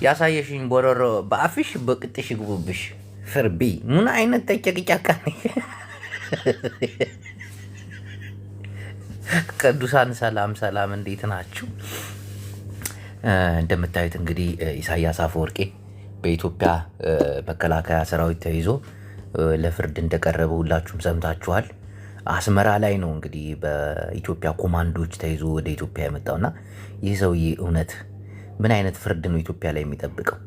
ያሳየሽኝ ቦረሮ በአፍሽ በቅጥሽ ግቡብሽ ፍርቢ ምን አይነት ተጨቅጫቃ ነሽ? ቅዱሳን ሰላም ሰላም፣ እንዴት ናችሁ? እንደምታዩት እንግዲህ ኢሳያስ አፈወርቄ በኢትዮጵያ መከላከያ ሰራዊት ተይዞ ለፍርድ እንደቀረበ ሁላችሁም ሰምታችኋል። አስመራ ላይ ነው እንግዲህ በኢትዮጵያ ኮማንዶች ተይዞ ወደ ኢትዮጵያ የመጣውና ይህ ሰውዬ እውነት ምን አይነት ፍርድ ነው ኢትዮጵያ ላይ የሚጠብቀው?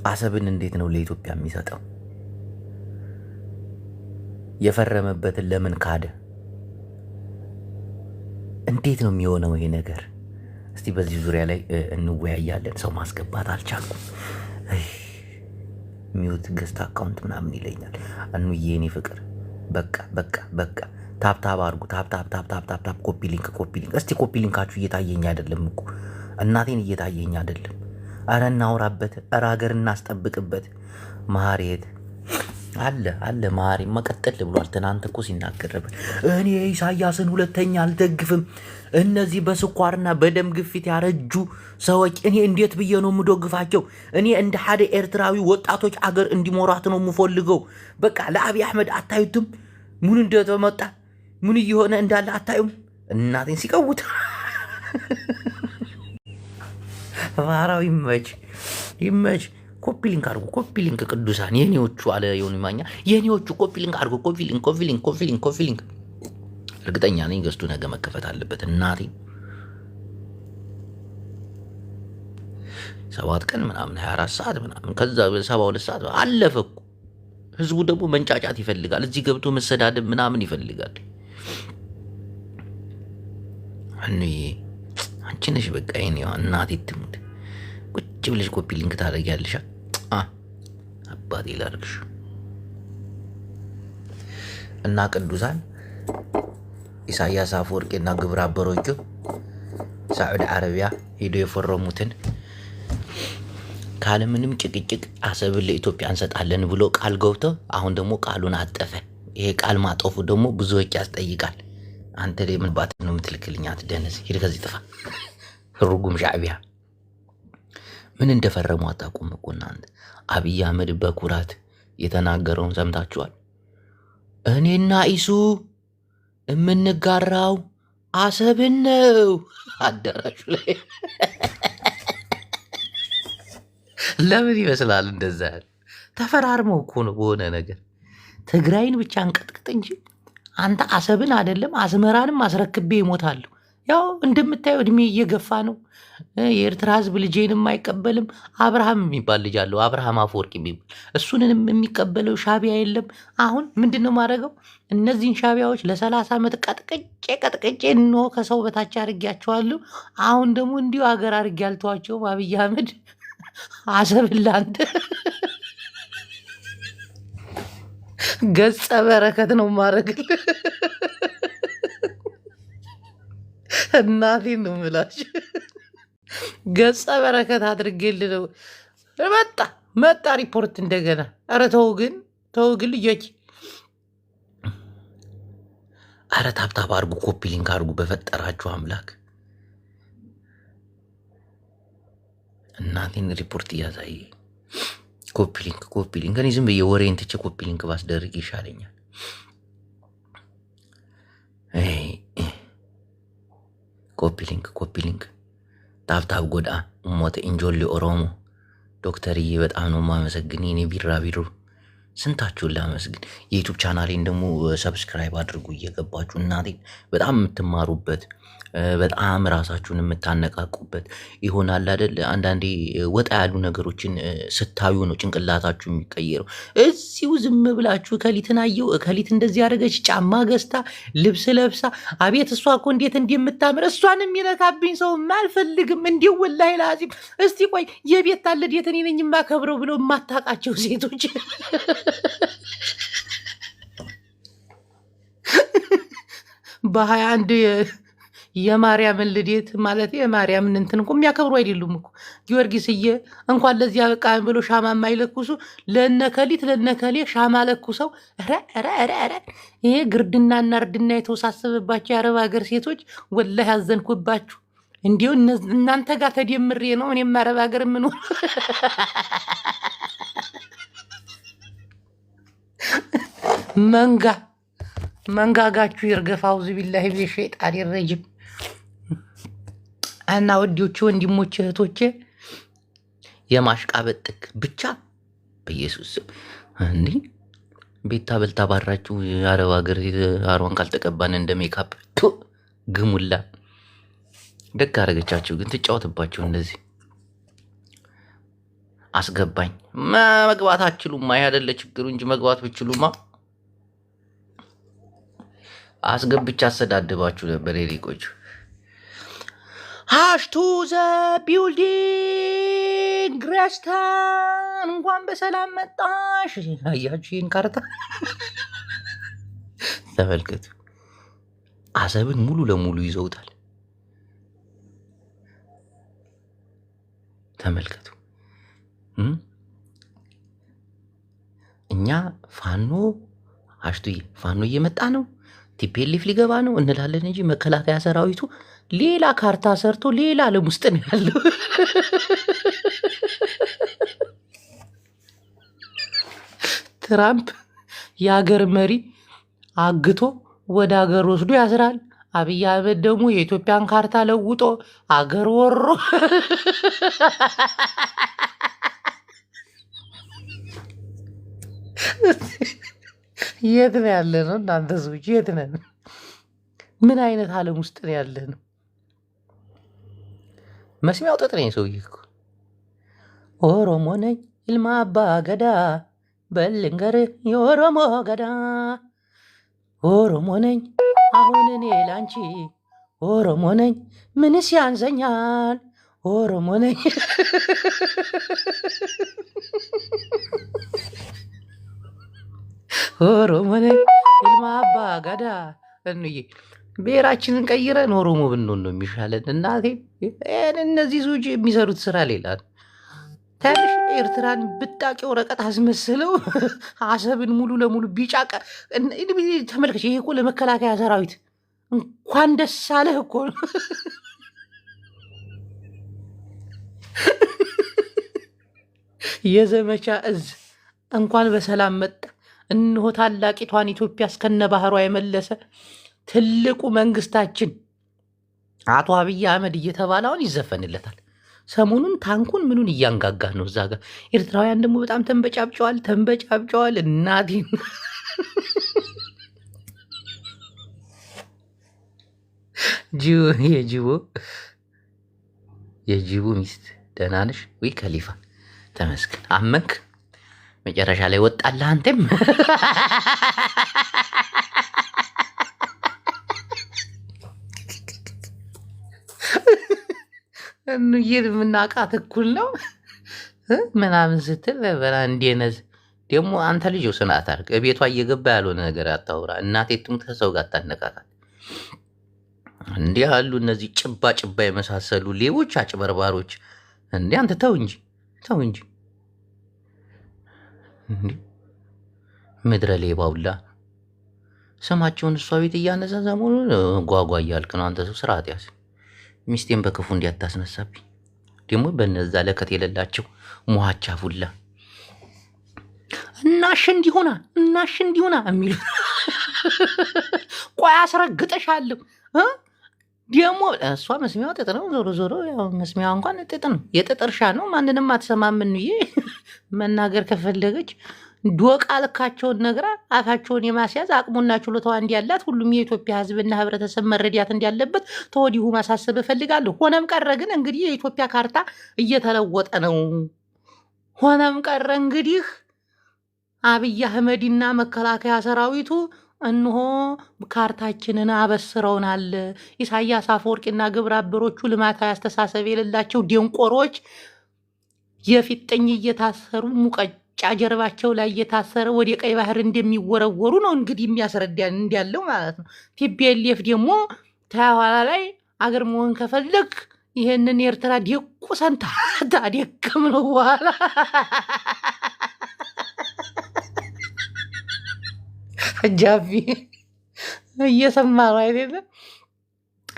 አሰብን እንዴት ነው ለኢትዮጵያ የሚሰጠው? የፈረመበትን ለምን ካደ? እንዴት ነው የሚሆነው ይሄ ነገር? እስቲ በዚህ ዙሪያ ላይ እንወያያለን። ሰው ማስገባት አልቻልኩም። ሚውት ገስት አካውንት ምናምን ይለኛል። አንዬ የኔ ፍቅር በቃ በቃ በቃ ታፕታፕ አድርጉ። ታፕታፕ ኮፒ ሊንክ። እስቲ ኮፒ ሊንካችሁ እየታየኝ አይደለም እኮ እናቴን እየታየኝ አይደለም። አረ እናውራበት። አረ ሀገር እናስጠብቅበት። ማሬት አለ ማሪ መቀጠል ብሏል። ትናንት እኮ ሲናገርበት እኔ ኢሳያስን ሁለተኛ አልደግፍም፣ እነዚህ በስኳርና በደም ግፊት ያረጁ ሰዎች እኔ እንዴት ብዬ ነው የምደግፋቸው? እኔ እንደ ሓደ ኤርትራዊ ወጣቶች አገር እንዲሞራት ነው የምፈልገው። በቃ ለአብይ አሕመድ አታዩትም? ምን እንደተመጣ ምን እየሆነ እንዳለ አታዩም? እናቴን ሲቀውት ባህራዊ ይመች። ኮፒ ሊንክ አድርጉ። ኮፒ ሊንክ ቅዱሳን የኔዎቹ አለ የሆኑ ማኛ የኔዎቹ ኮፒ ሊንክ አድርጉ። ኮፒ ሊንክ። እርግጠኛ ነኝ ገዝቱ ነገ መከፈት አለበት። እናቴ 7 ቀን ምናምን 24 ሰዓት ምናምን ከዛ 72 ሰዓት አለፈ እኮ። ህዝቡ ደግሞ መንጫጫት ይፈልጋል። እዚህ ገብቶ መሰዳደብ ምናምን ይፈልጋል። አንቺ ነሽ በቃ የኔዋ እናቴ ትሙት። ቁጭ ብለሽ ኮፒ ሊንክ ታደርጊያለሽ። አባቴ ላድርግሽ እና ቅዱሳን ኢሳያስ አፈወርቄና ግብረ አበሮቹ ሳዑዲ አረቢያ ሄዶ የፈረሙትን ካለምንም ጭቅጭቅ አሰብን ለኢትዮጵያ እንሰጣለን ብሎ ቃል ገብተው አሁን ደግሞ ቃሉን አጠፈ። ይሄ ቃል ማጠፉ ደግሞ ብዙዎች ያስጠይቃል። አንተ ላይ ምን ባት ነው የምትልክልኝ? አትደነስ፣ ሂድ ከዚህ ጥፋ። ርጉም ሻዕቢያ ምን እንደፈረሙ አታውቁም እኮ እናንተ። አብይ አህመድ በኩራት የተናገረውን ሰምታችኋል። እኔና ኢሱ የምንጋራው አሰብን ነው። አዳራሹ ላይ ለምን ይመስላል እንደዛ ያለ? ተፈራርመው እኮ ነው በሆነ ነገር። ትግራይን ብቻ እንቀጥቅጥ እንጂ አንተ አሰብን አይደለም አስመራንም አስረክቤ ይሞታለሁ። ያው እንደምታየው እድሜ እየገፋ ነው። የኤርትራ ህዝብ ልጄንም አይቀበልም። አብርሃም የሚባል ልጅ አለው፣ አብርሃም አፈወርቅ የሚባል እሱንንም የሚቀበለው ሻቢያ የለም። አሁን ምንድን ነው ማድረገው? እነዚህን ሻቢያዎች ለ30 ዓመት ቀጥቅጬ እንሆ ከሰው በታች አድርጊያቸዋለሁ። አሁን ደግሞ እንዲሁ ሀገር አድርጌ ያልተዋቸውም አብይ አህመድ አሰብን ላንተ ገጸ በረከት ነው ማድረግል። እናቴን ነው የምላችሁ። ገጸ በረከት አድርጌልህ ነው። መጣ ሪፖርት እንደገና። ኧረ ተው ግን ልጆች፣ ኧረ ታብታብ አድርጉ፣ ኮፒ ሊንክ አድርጉ በፈጠራችሁ አምላክ። እናቴን ሪፖርት እያሳየ ኮፒ ሊንክ። እኔ ዝም ብዬ ወሬን ትቼ ኮፒ ሊንክ ባስደርግ ይሻለኛል። ኮፒ ሊንክ ታብታብ ጎዳ ሞተ እንጆሊ ኦሮሞ ዶክተርዬ በጣም ነው የማመሰግን። የኔ ቢራቢሮ ስንታችሁን ላመስግን። የዩቱብ ቻናሌን ደግሞ ሰብስክራይብ አድርጉ እየገባችሁ። እናቴን በጣም የምትማሩበት በጣም ራሳችሁን የምታነቃቁበት ይሆናል አይደል? አንዳንዴ ወጣ ያሉ ነገሮችን ስታዩ ነው ጭንቅላታችሁ የሚቀየረው። እዚሁ ዝም ብላችሁ እከሊትን አየው፣ እከሊት እንደዚህ ያደረገች፣ ጫማ ገዝታ፣ ልብስ ለብሳ፣ አቤት እሷ እኮ እንዴት እንደምታምር፣ እሷን የሚነካብኝ ሰው አልፈልግም። እንዲሁ ወላሂ ላዚም። እስቲ ቆይ የቤት ታለዴት እኔ ነኝ የማከብረው ብለው የማታውቃቸው ሴቶች በ21 የማርያምን ልደት ማለት የማርያምን እንትን እኮ የሚያከብሩ አይደሉም እኮ። ጊዮርጊስዬ እንኳን ለዚህ በቃ ብሎ ሻማ የማይለኩሱ ለነከሌ ሻማ ለኩሰው። ረ ይሄ ግርድናና እርድና የተወሳሰበባቸው የአረብ ሀገር ሴቶች ወላሂ ያዘንኩባችሁ። እንዲሁ እናንተ ጋር ተደምሬ ነው እኔም አረብ ሀገር የምኖር። መንጋጋችሁ ይርገፍ። አውዙ ቢላሂ ሚነ ሸይጣን ረጂም። እና ወዲዎቹ ወንድሞቼ እህቶቼ የማሽቃበጥ ጥግ ብቻ በኢየሱስ ስም እንዲህ ቤታ በልታ ባራችሁ የአረብ ሀገር አሯን ካልተቀባን እንደ ሜካፕ ግሙላ ደግ አረገቻችሁ። ግን ትጫወትባችሁ እንደዚህ አስገባኝ መግባት አትችሉማ። ይሄ አይደለ ችግሩ እንጂ መግባት ብትችሉማ አስገብቻ አሰዳድባችሁ ነበር። የሪቆቹ ሃሽቱ ዘ ቢልዲንግ ረስታን እንኳን በሰላም መጣሽ። አያችሁ ይህን ካርታ ተመልከቱ። አሰብን ሙሉ ለሙሉ ይዘውታል። ተመልከቱ። እኛ ፋኖ አሽቱዬ ፋኖ እየመጣ ነው፣ ቲፒኤልኤፍ ሊገባ ነው እንላለን እንጂ መከላከያ ሰራዊቱ ሌላ ካርታ ሰርቶ ሌላ ዓለም ውስጥ ነው ያለው። ትራምፕ የሀገር መሪ አግቶ ወደ ሀገር ወስዶ ያስራል። አብይ አህመድ ደግሞ የኢትዮጵያን ካርታ ለውጦ አገር ወሮ የት ነው ያለ ነው? እናንተ ሰዎች የት ነን? ምን አይነት ዓለም ውስጥ ነው ያለ ነው? መስሚያው ጥጥ ነኝ ሰውዬ እኮ ኦሮሞ ነኝ ይልማ አባ ገዳ በልንገር የኦሮሞ ገዳ ኦሮሞ ነኝ አሁን እኔ ላንቺ ኦሮሞ ነኝ ምንስ ያንሰኛል ኦሮሞ ነኝ። ኦሮሞ ነኝ ይልማ አባ ገዳ እንዬ ብሔራችንን ቀይረን ኦሮሞ ብንሆን ነው የሚሻለን። እናቴ እነዚህ ሰዎች የሚሰሩት ስራ ሌላ ነው። ትንሽ ኤርትራን ብጣቂ ወረቀት አስመስለው አሰብን ሙሉ ለሙሉ ቢጫ ተመልከች። ይሄ እኮ ለመከላከያ ሰራዊት እንኳን ደስ አለህ እኮ የዘመቻ እዝ እንኳን በሰላም መጣ። እንሆ ታላቂቷን ኢትዮጵያ እስከነ ባህሯ የመለሰ ትልቁ መንግስታችን አቶ አብይ አህመድ እየተባለ አሁን ይዘፈንለታል። ሰሞኑን ታንኩን ምኑን እያንጋጋ ነው እዛ ጋር። ኤርትራውያን ደግሞ በጣም ተንበጫብጨዋል። እናቴን የጅቡ ሚስት ደህና ነሽ ወይ? ከሊፋ ተመስገን። አመንክ መጨረሻ ላይ ወጣልህ አንተም። እንዬን የምናውቃት እኩል ነው ምናምን ስትል እንዴነዝ ደግሞ አንተ ልጅ ስናት አድርግ። ቤቷ እየገባ ያልሆነ ነገር አታውራ። እናቴ ትሙት ከሰው ጋር አታነቃቃት። እንዲህ ያሉ እነዚህ ጭባ የመሳሰሉ ሌቦች፣ አጭበርባሮች እንዲህ አንተ ተው እንጂ ምድረ ሌባ ሁላ ስማቸውን እሷ ቤት እያነሳ ሰሞኑን ጓጓ እያልክ ነው አንተ ሰው። ስርዓት ያዝ። ሚስቴን በክፉ እንዲያታስነሳብኝ ደግሞ በነዛ ለከት የሌላቸው ሙሃቻ ፉላ እናሽ እንዲሆና የሚሉ ቆይ አስረግጠሻለሁ። ደግሞ እሷ መስሚያዋ ጥጥ ነው። ዞሮ ያው መስሚያዋ እንኳን ጥጥ ነው፣ የጥጥ እርሻ ነው። ማንንም አትሰማምን ብዬ መናገር ከፈለገች ዶቃ ልካቸውን ነግራ አፋቸውን የማስያዝ አቅሙና ችሎታዋ እንዲያላት ሁሉም የኢትዮጵያ ሕዝብና ሕብረተሰብ መረዳት እንዳለበት ተወዲሁ ማሳሰብ እፈልጋለሁ። ሆነም ቀረ ግን እንግዲህ የኢትዮጵያ ካርታ እየተለወጠ ነው። ሆነም ቀረ እንግዲህ አብይ አህመድና መከላከያ ሰራዊቱ እንሆ ካርታችንን አበስረውናል። ኢሳያስ አፈወርቂና ግብረ አበሮቹ ልማታዊ አስተሳሰብ የሌላቸው ደንቆሮች የፊጥኝ እየታሰሩ ሙቀጫ ጀርባቸው ላይ እየታሰረ ወደ ቀይ ባህር እንደሚወረወሩ ነው እንግዲህ የሚያስረዳን እንዲያለው ማለት ነው። ቲፒኤልኤፍ ደግሞ ተኋላ ላይ አገር መሆን ከፈለግ ይሄንን ኤርትራ ደቁሰን ታደክም ነው በኋላ ጃቪ እየሰማ ነው አይደለም?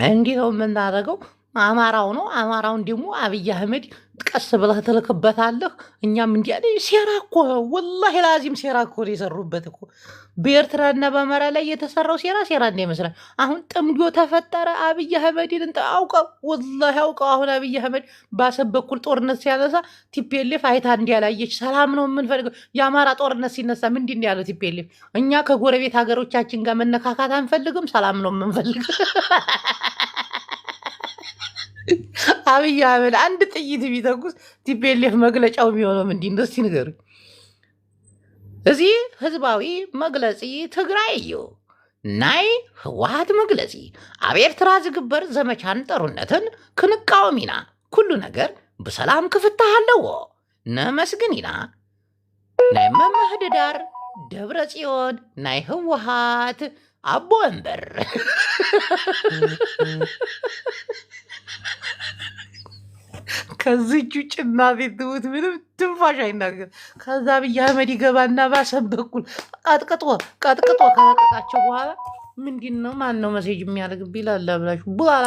እንዲህ ነው የምናደርገው። አማራው ነው። አማራውን ደግሞ አብይ አህመድ ቀስ ብለህ ትልክበታለህ። እኛም እንዲያ ሴራ እኮ ወላሂ ላዚም ሴራ እኮ ነው የሰሩበት እኮ በኤርትራና በአማራ ላይ የተሰራው ሴራ እንዳይመስላል። አሁን ጥምዶ ተፈጠረ። አብይ አህመድን አውቀው ወላሂ አውቀው። አሁን አብይ አህመድ በአሰብ በኩል ጦርነት ሲያነሳ ቲፒኤልኤፍ አይታ እንዲያላየች ሰላም ነው የምንፈልገው። የአማራ ጦርነት ሲነሳ ምንድን ያለው ቲፒኤልኤፍ? እኛ ከጎረቤት ሀገሮቻችን ጋር መነካካት አንፈልግም፣ ሰላም ነው የምንፈልገው። አብይ አህመድ አንድ ጥይት ቢተኩስ ቲፒኤልኤፍ መግለጫው የሚሆነው ምንድን ነው? እስኪ ንገሩኝ። እዚህ ህዝባዊ መግለፂ ትግራይ እዩ ናይ ህወሓት መግለፂ ኣብ ኤርትራ ዝግበር ዘመቻን ጦርነትን ክንቃወም ኢና፣ ኩሉ ነገር ብሰላም ክፍታሕ ኣለዎ ነመስግን ኢና። ናይ መምህድዳር ደብረ ጽዮን ናይ ህወሓት አቦ ወንበር ከዚች ውጭ እናቴ ትሙት ምንም ትንፋሽ አይናገር። ከዛ አብይ አህመድ ይገባና ባሰብ በኩል ቀጥቅጦ ከለቀቃቸው በኋላ ምንድን ነው ማን ነው መሴጅ የሚያደርግ ይላል ብላችሁ በኋላ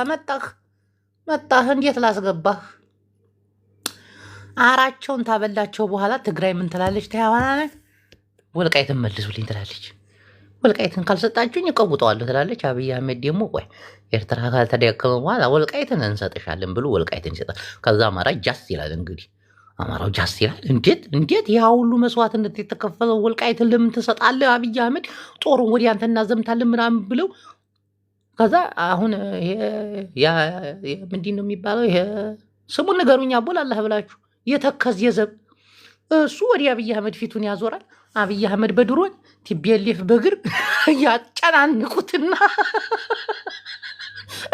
መጣህ እንዴት ላስገባህ አራቸውን ታበላቸው። በኋላ ትግራይ ምን ትላለች? ተያዋና ወልቃይትን መልሱልኝ ትላለች። ወልቃይትን ካልሰጣችሁኝ እቀውጠዋለሁ ትላለች። አብይ አህመድ ደግሞ ቆይ ኤርትራ ካልተዳከመ በኋላ ወልቃይትን እንሰጥሻለን ብሎ ወልቃይትን ይሰጣል። ከዛ አማራ ጃስ ይላል። እንግዲህ አማራው ጃስ ይላል። እንዴት ያ ሁሉ መስዋዕትነት የተከፈለው ወልቃይትን ለምን ትሰጣለህ? አብይ አህመድ ጦሩን ወዲያ አንተ እናዘምታለን ምናምን ብለው ከዛ አሁን ምንድን ነው የሚባለው? ይሄ ስሙን ንገሩኝ አቦላላህ ብላችሁ የተከዝ የዘብ እሱ ወዲያ አብይ አህመድ ፊቱን ያዞራል። አብይ አህመድ በድሮን ቲፒኤልኤፍ በእግር ያጨናንቁትና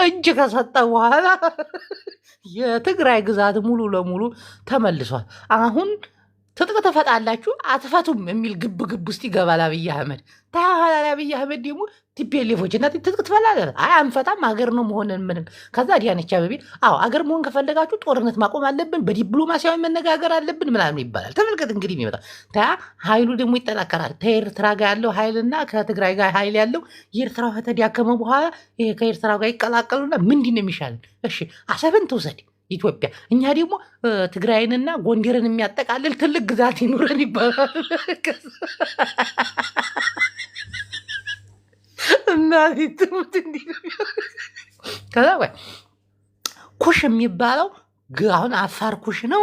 እጅ ከሰጠ በኋላ የትግራይ ግዛት ሙሉ ለሙሉ ተመልሷል። አሁን ትጥቅ ትፈታላችሁ አትፈቱም የሚል ግብ ውስጥ ይገባል አብይ አህመድ። ታያላ አብይ አህመድ ደግሞ ቲፒኤልኤፎች እና ትጥቅ ትፈላለህ? አይ አንፈታም፣ አገር ነው መሆንን ምንም። ከዛ አዳነች አቤቤ አዎ አገር መሆን ከፈለጋችሁ ጦርነት ማቆም አለብን፣ በዲፕሎማሲያዊ መነጋገር አለብን ምናምን ይባላል። ተመልከት እንግዲህ የሚመጣ ታያ ኃይሉ ደግሞ ይጠናከራል። ከኤርትራ ጋር ያለው ኃይልና ከትግራይ ጋር ኃይል ያለው የኤርትራው ከተዳከመ በኋላ ይሄ ከኤርትራ ጋር ይቀላቀሉና ምንድን ነው የሚሻለን? እሺ አሰብን ትውሰድ ኢትዮጵያ፣ እኛ ደግሞ ትግራይንና ጎንደርን የሚያጠቃልል ትልቅ ግዛት ይኑረን ይባላል። እናቴ ትሙት እንዲህ ከዛ ወይ ኩሽ የሚባለው አሁን አፋር ኩሽ ነው፣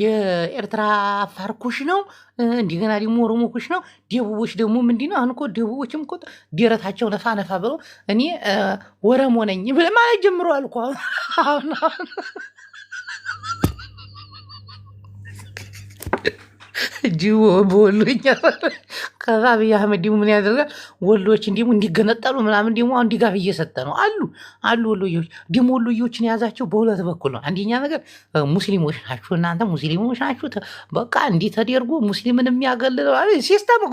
የኤርትራ አፋር ኩሽ ነው፣ እንደገና ደግሞ ኦሮሞ ኩሽ ነው። ደቡቦች ደግሞ ምንድን ነው? አሁን እኮ ደቡቦችም እኮ ደረታቸው ነፋ ብለው እኔ ወረሞ ነኝ ማለት ጀምረዋል እኮ አሁን ጅቦ በወሎኛ ከዛ አብይ አህመድ ደግሞ ምን ያደርጋል? ወሎዎች እንዲሁ እንዲገነጠሉ ምናምን ደግሞ አሁን ድጋፍ እየሰጠ ነው አሉ ወሎዮች ደግሞ ወሎዮችን የያዛቸው በሁለት በኩል ነው። አንደኛ ነገር ሙስሊሞች ናችሁ እናንተ ሙስሊሞች ናችሁ፣ በቃ እንዲህ ተደርጎ ሙስሊምን የሚያገልለው ሲስተም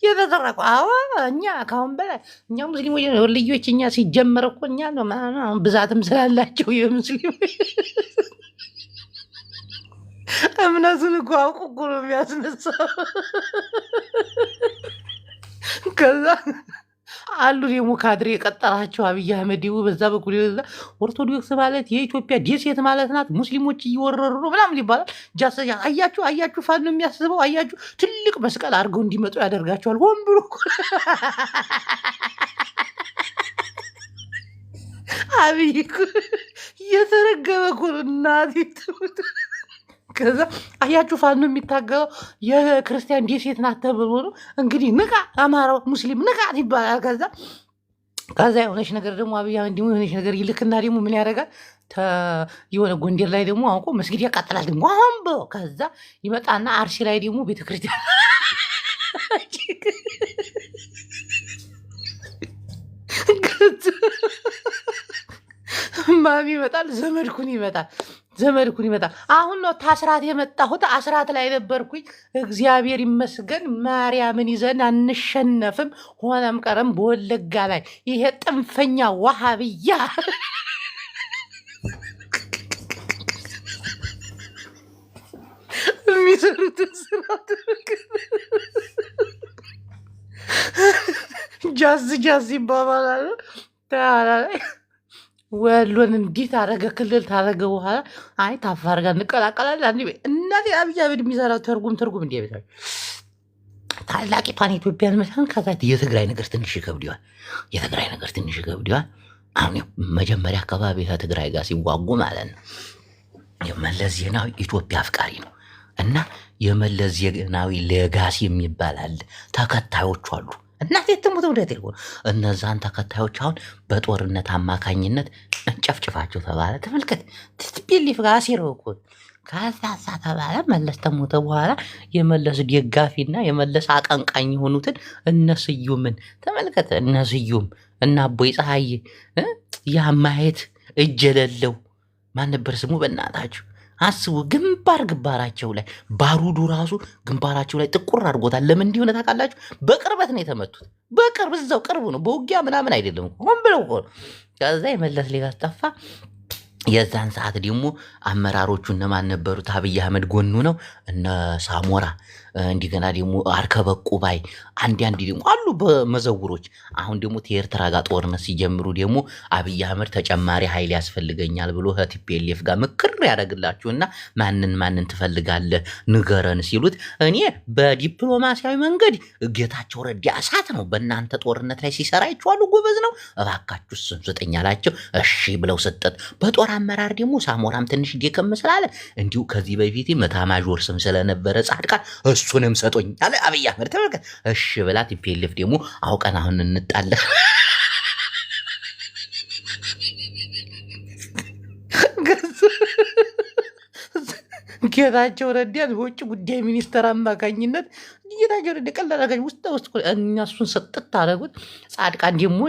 የተሰራቁ እኛ ካሁን በላይ እኛ ሙስሊሞች ወሎዮች እኛ ሲጀመር እኮ እኛ ብዛትም ስላላቸው የሙስሊም እምነቱን እኮ አውቁ እኮ ነው የሚያስነሳው። ከዛ አሉ ደግሞ ካድሬ የቀጠራቸው አብይ አህመድ በዛ በኩል ኦርቶዶክስ ማለት የኢትዮጵያ ደሴት ማለት ናት፣ ሙስሊሞች እየወረሩ ነው ምናምን ይባላል። አያችሁ ፋኖ የሚያስበው አያችሁ፣ ትልቅ መስቀል አድርገው እንዲመጡ ያደርጋቸዋል። ሆን ብሎ አብይ እየተረገበ እኮ ነው እናቴ ትሙት። ከዛ አያችሁ ፋኖ የሚታገለው የክርስቲያን ደሴት ናት ተብሎ ነው እንግዲህ ንቃ፣ አማራው ሙስሊም ንቃት ይባላል። ከዛ የሆነች ነገር ደግሞ አብይ አህመድ ደግሞ የሆነች ነገር ይልክና ደግሞ ምን ያደርጋል? የሆነ ጎንደር ላይ ደግሞ አውቆ መስጊድ ያቃጥላል ደግሞ አሁን ብሎ ከዛ ይመጣና አርሲ ላይ ደግሞ ቤተክርስቲያን ማሚ ይመጣል፣ ዘመድኩን ይመጣል። አሁን ነው ታስራት የመጣሁት፣ አስራት ላይ ነበርኩኝ። እግዚአብሔር ይመስገን ማርያምን ይዘን አንሸነፍም። ሆነም ቀረም በወለጋ ላይ ይሄ ጥንፈኛ ዋሃብያ የሚሰሩትን ስራት ጃዝ ይባባላል። ወሎን እንዲህ ታረገ ክልል ታረገ በኋላ አይ ታፋር ጋር እንቀላቀላለን። አንዴ እናቴ አብይ አህመድ የሚሰራው ትርጉም እንዲህ ቤታ ታላቂቷን ኢትዮጵያን መሳን ከዛ የትግራይ ነገር ትንሽ ይከብደዋል። የትግራይ ነገር ትንሽ ይከብደዋል። አሁን መጀመሪያ አካባቢ ከትግራይ ጋር ሲዋጉ ማለት ነው የመለስ ዜናዊ ኢትዮጵያ አፍቃሪ ነው እና የመለስ ዜናዊ ሌጋሲ የሚባል አለ። ተከታዮቹ አሉ። እናቴ ትሙት ወደት ይልኩ እነዛን ተከታዮች አሁን በጦርነት አማካኝነት እንጨፍጭፋቸው ተባለ። ተመልከት ትቢሊፍ ጋር ሲረው እኮ ከዛሳ ተባለ። መለስ ተሞተ በኋላ የመለስ ደጋፊና የመለስ አቀንቃኝ የሆኑትን እነስዩምን ተመልከተ። እነስዩም እና አቦይ ፀሐዬ ያ ማየት እጅ የሌለው ማን ነበር ስሙ? በእናታችሁ አስቡ። ግንባራቸው ላይ ባሩዱ ራሱ ግንባራቸው ላይ ጥቁር አድርጎታል። ለምን እንዲሆነ ታውቃላችሁ? በቅርበት ነው የተመቱት። በቅርብ እዛው ቅርቡ ነው። በውጊያ ምናምን አይደለም። ሆን ብለው ከዛ የመለስ ሌጋ ጠፋ። የዛን ሰዓት ደግሞ አመራሮቹ እነማን ነበሩት? አብይ አህመድ ጎኑ ነው እነ ሳሞራ እንደገና ደግሞ አርከበ ቁባይ አንድ ደግሞ አሉ በመዘውሮች። አሁን ደግሞ ከኤርትራ ጋር ጦርነት ሲጀምሩ ደግሞ አብይ አህመድ ተጨማሪ ኃይል ያስፈልገኛል ብሎ ከቲፒኤልኤፍ ጋር ምክር ያደርግላችሁና ማንን ትፈልጋለህ ንገረን ሲሉት እኔ በዲፕሎማሲያዊ መንገድ ጌታቸው ረዳ እሳት ነው በእናንተ ጦርነት ላይ ሲሰራ ይችዋሉ፣ ጎበዝ ነው፣ እባካችሁ እሱን ስጠኝ አላቸው። እሺ ብለው ሰጠት። በጦር አመራር ደግሞ ሳሞራም ትንሽ ደከም ስላለ እንዲሁ ከዚህ በፊት መታማዦር ስም ስለነበረ ጻድቃን እሱንም ሰጦኝ አለ አብይ አህመድ። ተመልከት። እሺ ብላ ቲፒኤልኤፍ ደግሞ አውቀን አሁን እንጣለ ጌታቸው ረዳን በውጭ ጉዳይ ሚኒስተር አማካኝነት ጌታቸው ረዳ ቀላል ውስጥ እነሱን ሰጥት አደረጉት። ጻድቃን ደግሞ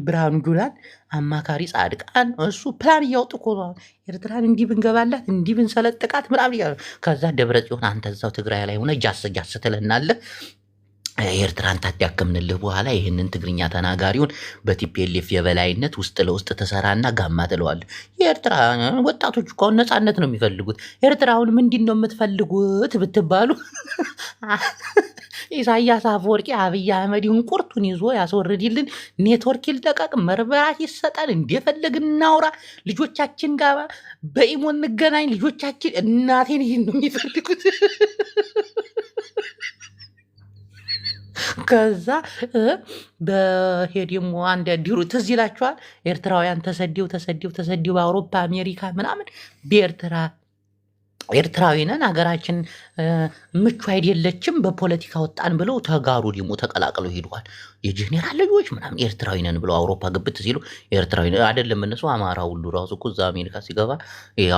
ብርሃኑ ጁላን አማካሪ ጻድቃን እሱ ፕላን እያወጡ እኮ ነው። ኤርትራን እንዲህ ብንገባላት እንዲህ ብንሰለጥቃት ምናምን እያሉ ከዛ ደብረጽዮን አንተ እዛው ትግራይ ላይ ሆነ ጃስ ትለናለህ ኤርትራን ታዳክምንልህ በኋላ ይህንን ትግርኛ ተናጋሪውን በቲፒኤልኤፍ የበላይነት ውስጥ ለውስጥ ተሰራና ጋማ ትለዋለህ። የኤርትራ ወጣቶች እኮ ነፃነት ነው የሚፈልጉት። ኤርትራውን ምንድን ነው የምትፈልጉት ብትባሉ ኢሳያስ አፈወርቂ አብይ አህመድን ቁርቱን ይዞ ያስወርድልን፣ ኔትወርክ ይልቀቅ፣ መርበራት ይሰጠን፣ እንደፈለግን እናውራ፣ ልጆቻችን ጋር በኢሞ እንገናኝ፣ ልጆቻችን እናቴን ይህን ነው የሚፈልጉት። ከዛ በሄድሞ አንድ ዲሩ ትዝ ይላችኋል። ኤርትራውያን ተሰደው በአውሮፓ አሜሪካ ምናምን ኤርትራዊ ነን ሀገራችን ምቹ አይደለችም በፖለቲካ ወጣን ብለው ተጋሩ ደግሞ ተቀላቅለው ሄደዋል። የጄኔራል ልጆች ምናምን ኤርትራዊ ነን ብለው አውሮፓ ግብት ሲሉ ኤርትራዊ አይደለም እነሱ አማራ ሁሉ ራሱ እኮ እዛ አሜሪካ ሲገባ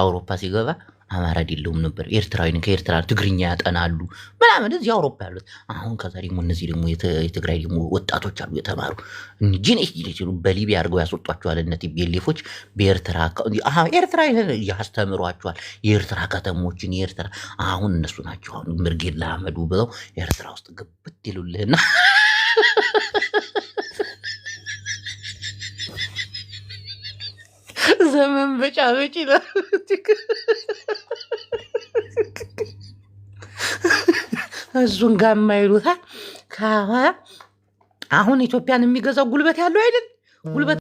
አውሮፓ ሲገባ አማራ አይደለውም ነበር ኤርትራዊ ከኤርትራ ትግርኛ ያጠናሉ ምናምን እዚህ አውሮፓ ያሉት። አሁን ከዛ ደግሞ እነዚህ ደግሞ የትግራይ ደግሞ ወጣቶች አሉ የተማሩ ጂኔስ ሲሉ በሊቢያ አድርገው ያስወጧቸዋል። እነ ቲፒኤልኤፎች በኤርትራ ኤርትራዊ ያስተምሯቸዋል። የኤርትራ ከተሞችን የኤርትራ አሁን እነሱ ናቸው አሁን ምርጌላ አህመዱ ብለው ኤርትራ ውስጥ ግብት ይሉልህና ዘመን በጫበጭ ይላል። እሱን ጋር የማይሉታል። አሁን ኢትዮጵያን የሚገዛው ጉልበት ያለው አይደል? ጉልበት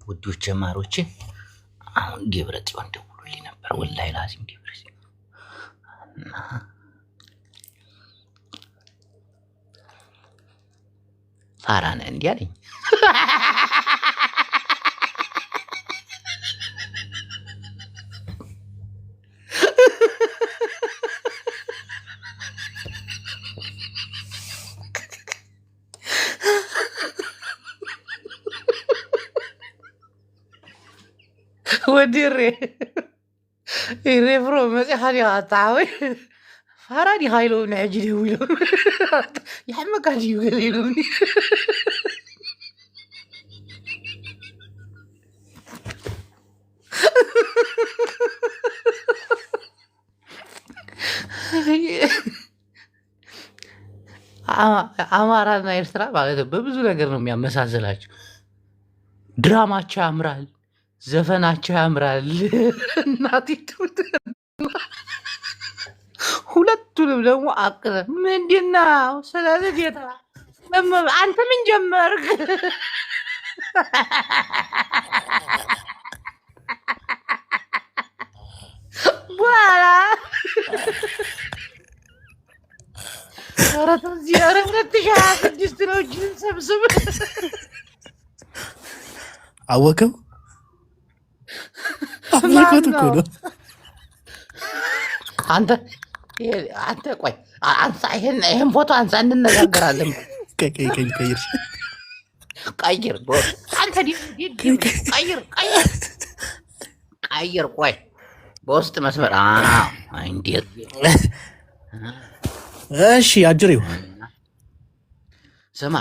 ውዶች ጀማሮቼ አሁን ደብረ ጽዮን ደውሎልኝ ነበር። ወላሂ ላዚም ደብረ ጽዮን ፋራ ነህ እንዲህ አለኝ። وديري يريفرو مسيحاني هاتاوي فاراني هايلو نعجلي ويلو يحمق هادي يقليلوني አማራና ኤርትራ ማለት በብዙ ነገር ነው የሚያመሳስላቸው። ድራማቸው ያምራል፣ ዘፈናቸው ያምራል። እናቴ ትሙት። ሁለቱንም ደግሞ አቅረ ምንድነው? ስለዚህ ጌታ አንተ ምን ጀመርክ? በኋላ ኧረ ተዚህ ኧረ 2026 ነው። እጅን ሰብስብ። አወቀው አመልከቱ እኮ ነው። አንተ ቆይ አንሳ፣ ይሄን ፎቶ አንሳ፣ እንነጋገራለን። ቀይር አንተ ቀይር። ቆይ በውስጥ መስመር እንዴት? እሺ አጅሬው ስማ፣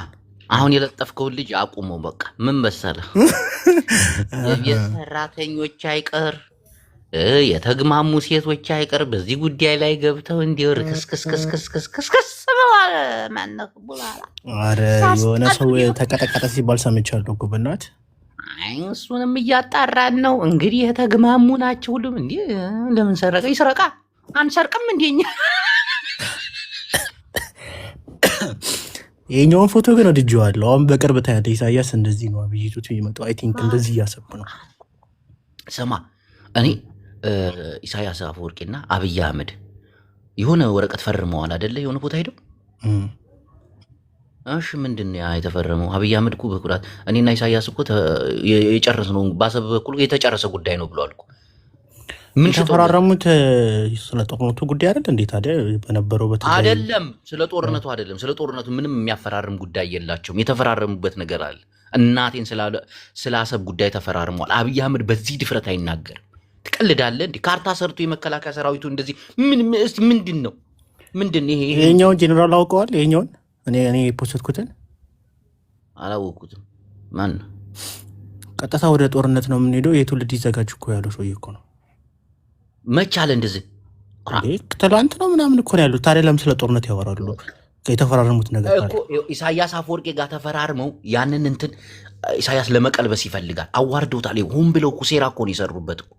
አሁን የለጠፍከውን ልጅ አቁመው። በቃ ምን መሰለህ፣ የቤት ሰራተኞች አይቀር የተግማሙ ሴቶች አይቀር በዚህ ጉዳይ ላይ ገብተው እንዲወር ክስክስክስክስክስክስ ብለዋል። ማነው ብሏል? ኧረ የሆነ ሰው ተቀጠቀጠ ሲባል ሰምቻለሁ እኮ በእናትህ። እሱንም እያጣራን ነው እንግዲህ። የተግማሙ ናቸው ሁሉም። እንዲ ለምን ሰረቀ? ይስረቃ። አንሰርቅም እንደኛ። ይሄኛውን ፎቶ ግን ወድጄዋለሁ። አሁን በቅርብ ታያለህ። ኢሳያስ እንደዚህ ነው አብይቱት የሚመጣው። አይ ቲንክ እንደዚህ እያሰብኩ ነው። ስማ እኔ ኢሳያስ አፈወርቂና አብይ አህመድ የሆነ ወረቀት ፈርመዋል አይደለ? የሆነ ቦታ ሄደው እሺ፣ ምንድን ነው የተፈረመው? አብይ አህመድ እኮ በኩራት እኔና ኢሳያስ እኮ የጨረስነው በአሰብ በኩል የተጨረሰ ጉዳይ ነው ብሏል እኮ። ምን ተፈራረሙት? ስለ ጦርነቱ ጉዳይ አይደል እንዴ? ታዲያ በነበረው አይደለም፣ ስለ ጦርነቱ አይደለም። ስለ ጦርነቱ ምንም የሚያፈራርም ጉዳይ የላቸውም። የተፈራረሙበት ነገር አለ። እናቴን ስለ አሰብ ጉዳይ ተፈራርመዋል። አብይ አህመድ በዚህ ድፍረት አይናገርም። ትቀልዳለህ እንዴ? ካርታ ሰርቶ የመከላከያ ሰራዊቱ እንደዚህ ምንድን ነው? ይሄኛውን ጄኔራል አውቀዋል? ይሄኛውን እኔ ፖስትኩትን አላወቁትም። ማን ነው? ቀጥታ ወደ ጦርነት ነው የምንሄደው፣ የትውልድ ይዘጋጅ እኮ ያለው ሰውዬ እኮ ነው። መች አለ እንደዚህ? ትላንት ነው ምናምን እኮ ነው ያሉት። ታዲያ ለምን ስለ ጦርነት ያወራሉ? የተፈራረሙት ነገር እኮ ኢሳያስ አፈወርቂ ጋር ተፈራርመው ያንን እንትን ኢሳያስ ለመቀልበስ ይፈልጋል። አዋርደውታል። ሆን ብለው እኮ ሴራ እኮ ነው የሰሩበት እኮ።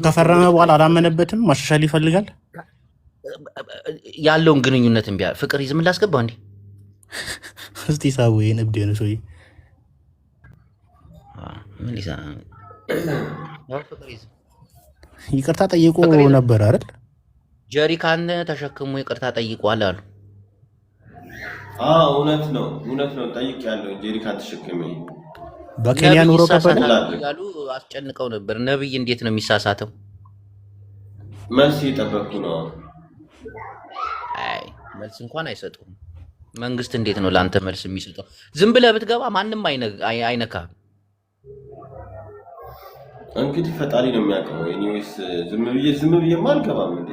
ከፈረመ በኋላ አላመነበትም፣ ማሻሻል ይፈልጋል። ያለውን ግንኙነት እምቢ አለ። ፍቅር ይዝም ላስገባ እንዴ? እስቲ ሳቡ ይሄን እብድ ነው ሰውዬ። ምን ሊሳ ይቅርታ ጠይቆ ነበር አይደል? ጀሪካን ተሸክሞ ይቅርታ ጠይቋል አሉ። እውነት ነው ጠይቄያለሁ። ጀሪካን ተሸክሜ በኬንያ ኑሮ ያሉ አስጨንቀው ነበር። ነብይ እንዴት ነው የሚሳሳተው? መልስ እየጠበቅኩ ነው። አይ መልስ እንኳን አይሰጡም። መንግስት እንዴት ነው ለአንተ መልስ የሚሰጠው? ዝም ብለህ ብትገባ ማንም አይነካም። እንግዲህ ፈጣሪ ነው የሚያውቀው። ኤኒዌይስ ዝም ብዬ አልገባም። እንዴ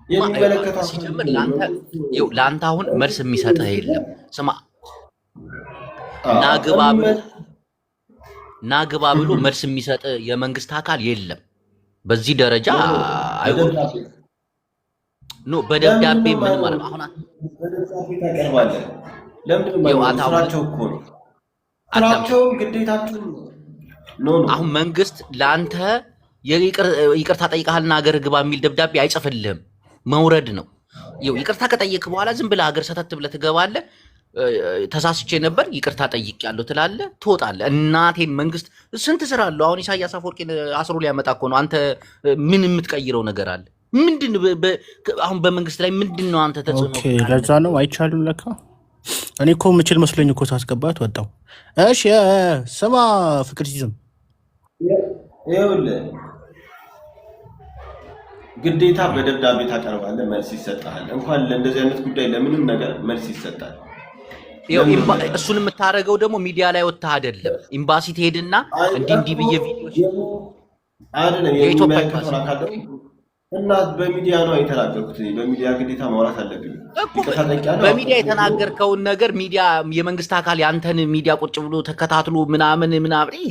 የሚመለከተው ሲጀምር ለአንተ አሁን መልስ የሚሰጥህ የለም። ስማ ናግባ ብሎ መልስ የሚሰጥ የመንግስት አካል የለም። በዚህ ደረጃ አይወጡም። በደብዳቤ ምን ማለት አሁን በደብዳቤ ታቀርባለህ? ለምንድን ነው ስራቸው እኮ ነው። ስራቸው ግዴታቸው ነው። አሁን መንግስት ለአንተ ይቅርታ ጠይቀሃልና ሀገር ግባ የሚል ደብዳቤ አይጽፍልህም። መውረድ ነው። ይቅርታ ከጠየቅ በኋላ ዝም ብለህ ሀገር ሰተት ብለህ ትገባለህ። ተሳስቼ ነበር ይቅርታ ጠይቄያለሁ ትላለህ፣ ትወጣለህ። እናቴን መንግስት ስንት ስራ አለው። አሁን ኢሳያስ አፈወርቂን አስሮ ሊያመጣ እኮ ነው። አንተ ምን የምትቀይረው ነገር አለ? ምንድን አሁን በመንግስት ላይ ምንድን ነው አንተ ተጽዕኖ? ለዛ ነው አይቻልም ለካ። እኔ እኮ የምችል መስሎኝ እኮ ሳስገባት ወጣው። እሺ ስማ ፍቅር ሲዝም ይኸውልህ ግዴታ በደብዳቤ ታቀርባለህ፣ መልስ ይሰጣል። እንኳን ለእንደዚህ አይነት ጉዳይ ለምንም ነገር መልስ ይሰጣል። እሱን የምታደርገው ደግሞ ሚዲያ ላይ ወጥተህ አይደለም። ኤምባሲ ትሄድና እንዲህ ብዬ ቪዲዮ አይደለም የሚመለከተው አካል እና በሚዲያ ነው የተናገርኩት። በሚዲያ ግዴታ ማውራት አለብኝ። በሚዲያ የተናገርከውን ነገር ሚዲያ የመንግስት አካል ያንተን ሚዲያ ቁጭ ብሎ ተከታትሎ ምናምን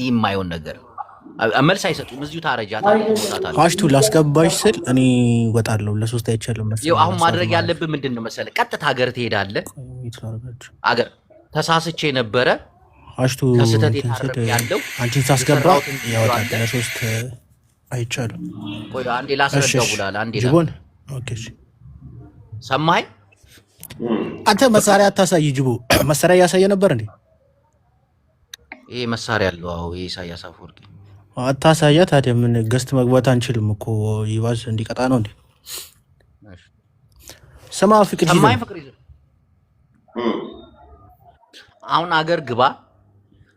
የማይሆን ነገር መልስ አይሰጡም። እዚሁ ታረጃታለህ። አሽቱ ላስገባሽ ስል እኔ ወጣለሁ። ለሶስት አይቻልም መሰለኝ። ይኸው አሁን ማድረግ ያለብህ ምንድነው መሰለህ? ቀጥታ ሀገር ትሄዳለህ። ሀገር ተሳስቼ ነበረ አሽቱ ከስተት የታረቀ ያለው አንቺን ሳስገባ ያወጣል። ለሶስት አይቻልም። ቆይ አንዴ ላስረዳው ብላል። አንዴ ጅቦን ኦኬ ሰማይ አንተ መሳሪያ አታሳይ። ጅቦ መሳሪያ ያሳየ ነበር እንዴ? ይሄ መሳሪያ አለው። አዎ ይሄ ኢሳያስ አፈወርቂ አታሳያ። ታዲያ ምን ገስት መግባት አንችልም እኮ ይባስ እንዲቀጣ ነው እንዴ? ስማ ፍቅር ይዘ አሁን አገር ግባ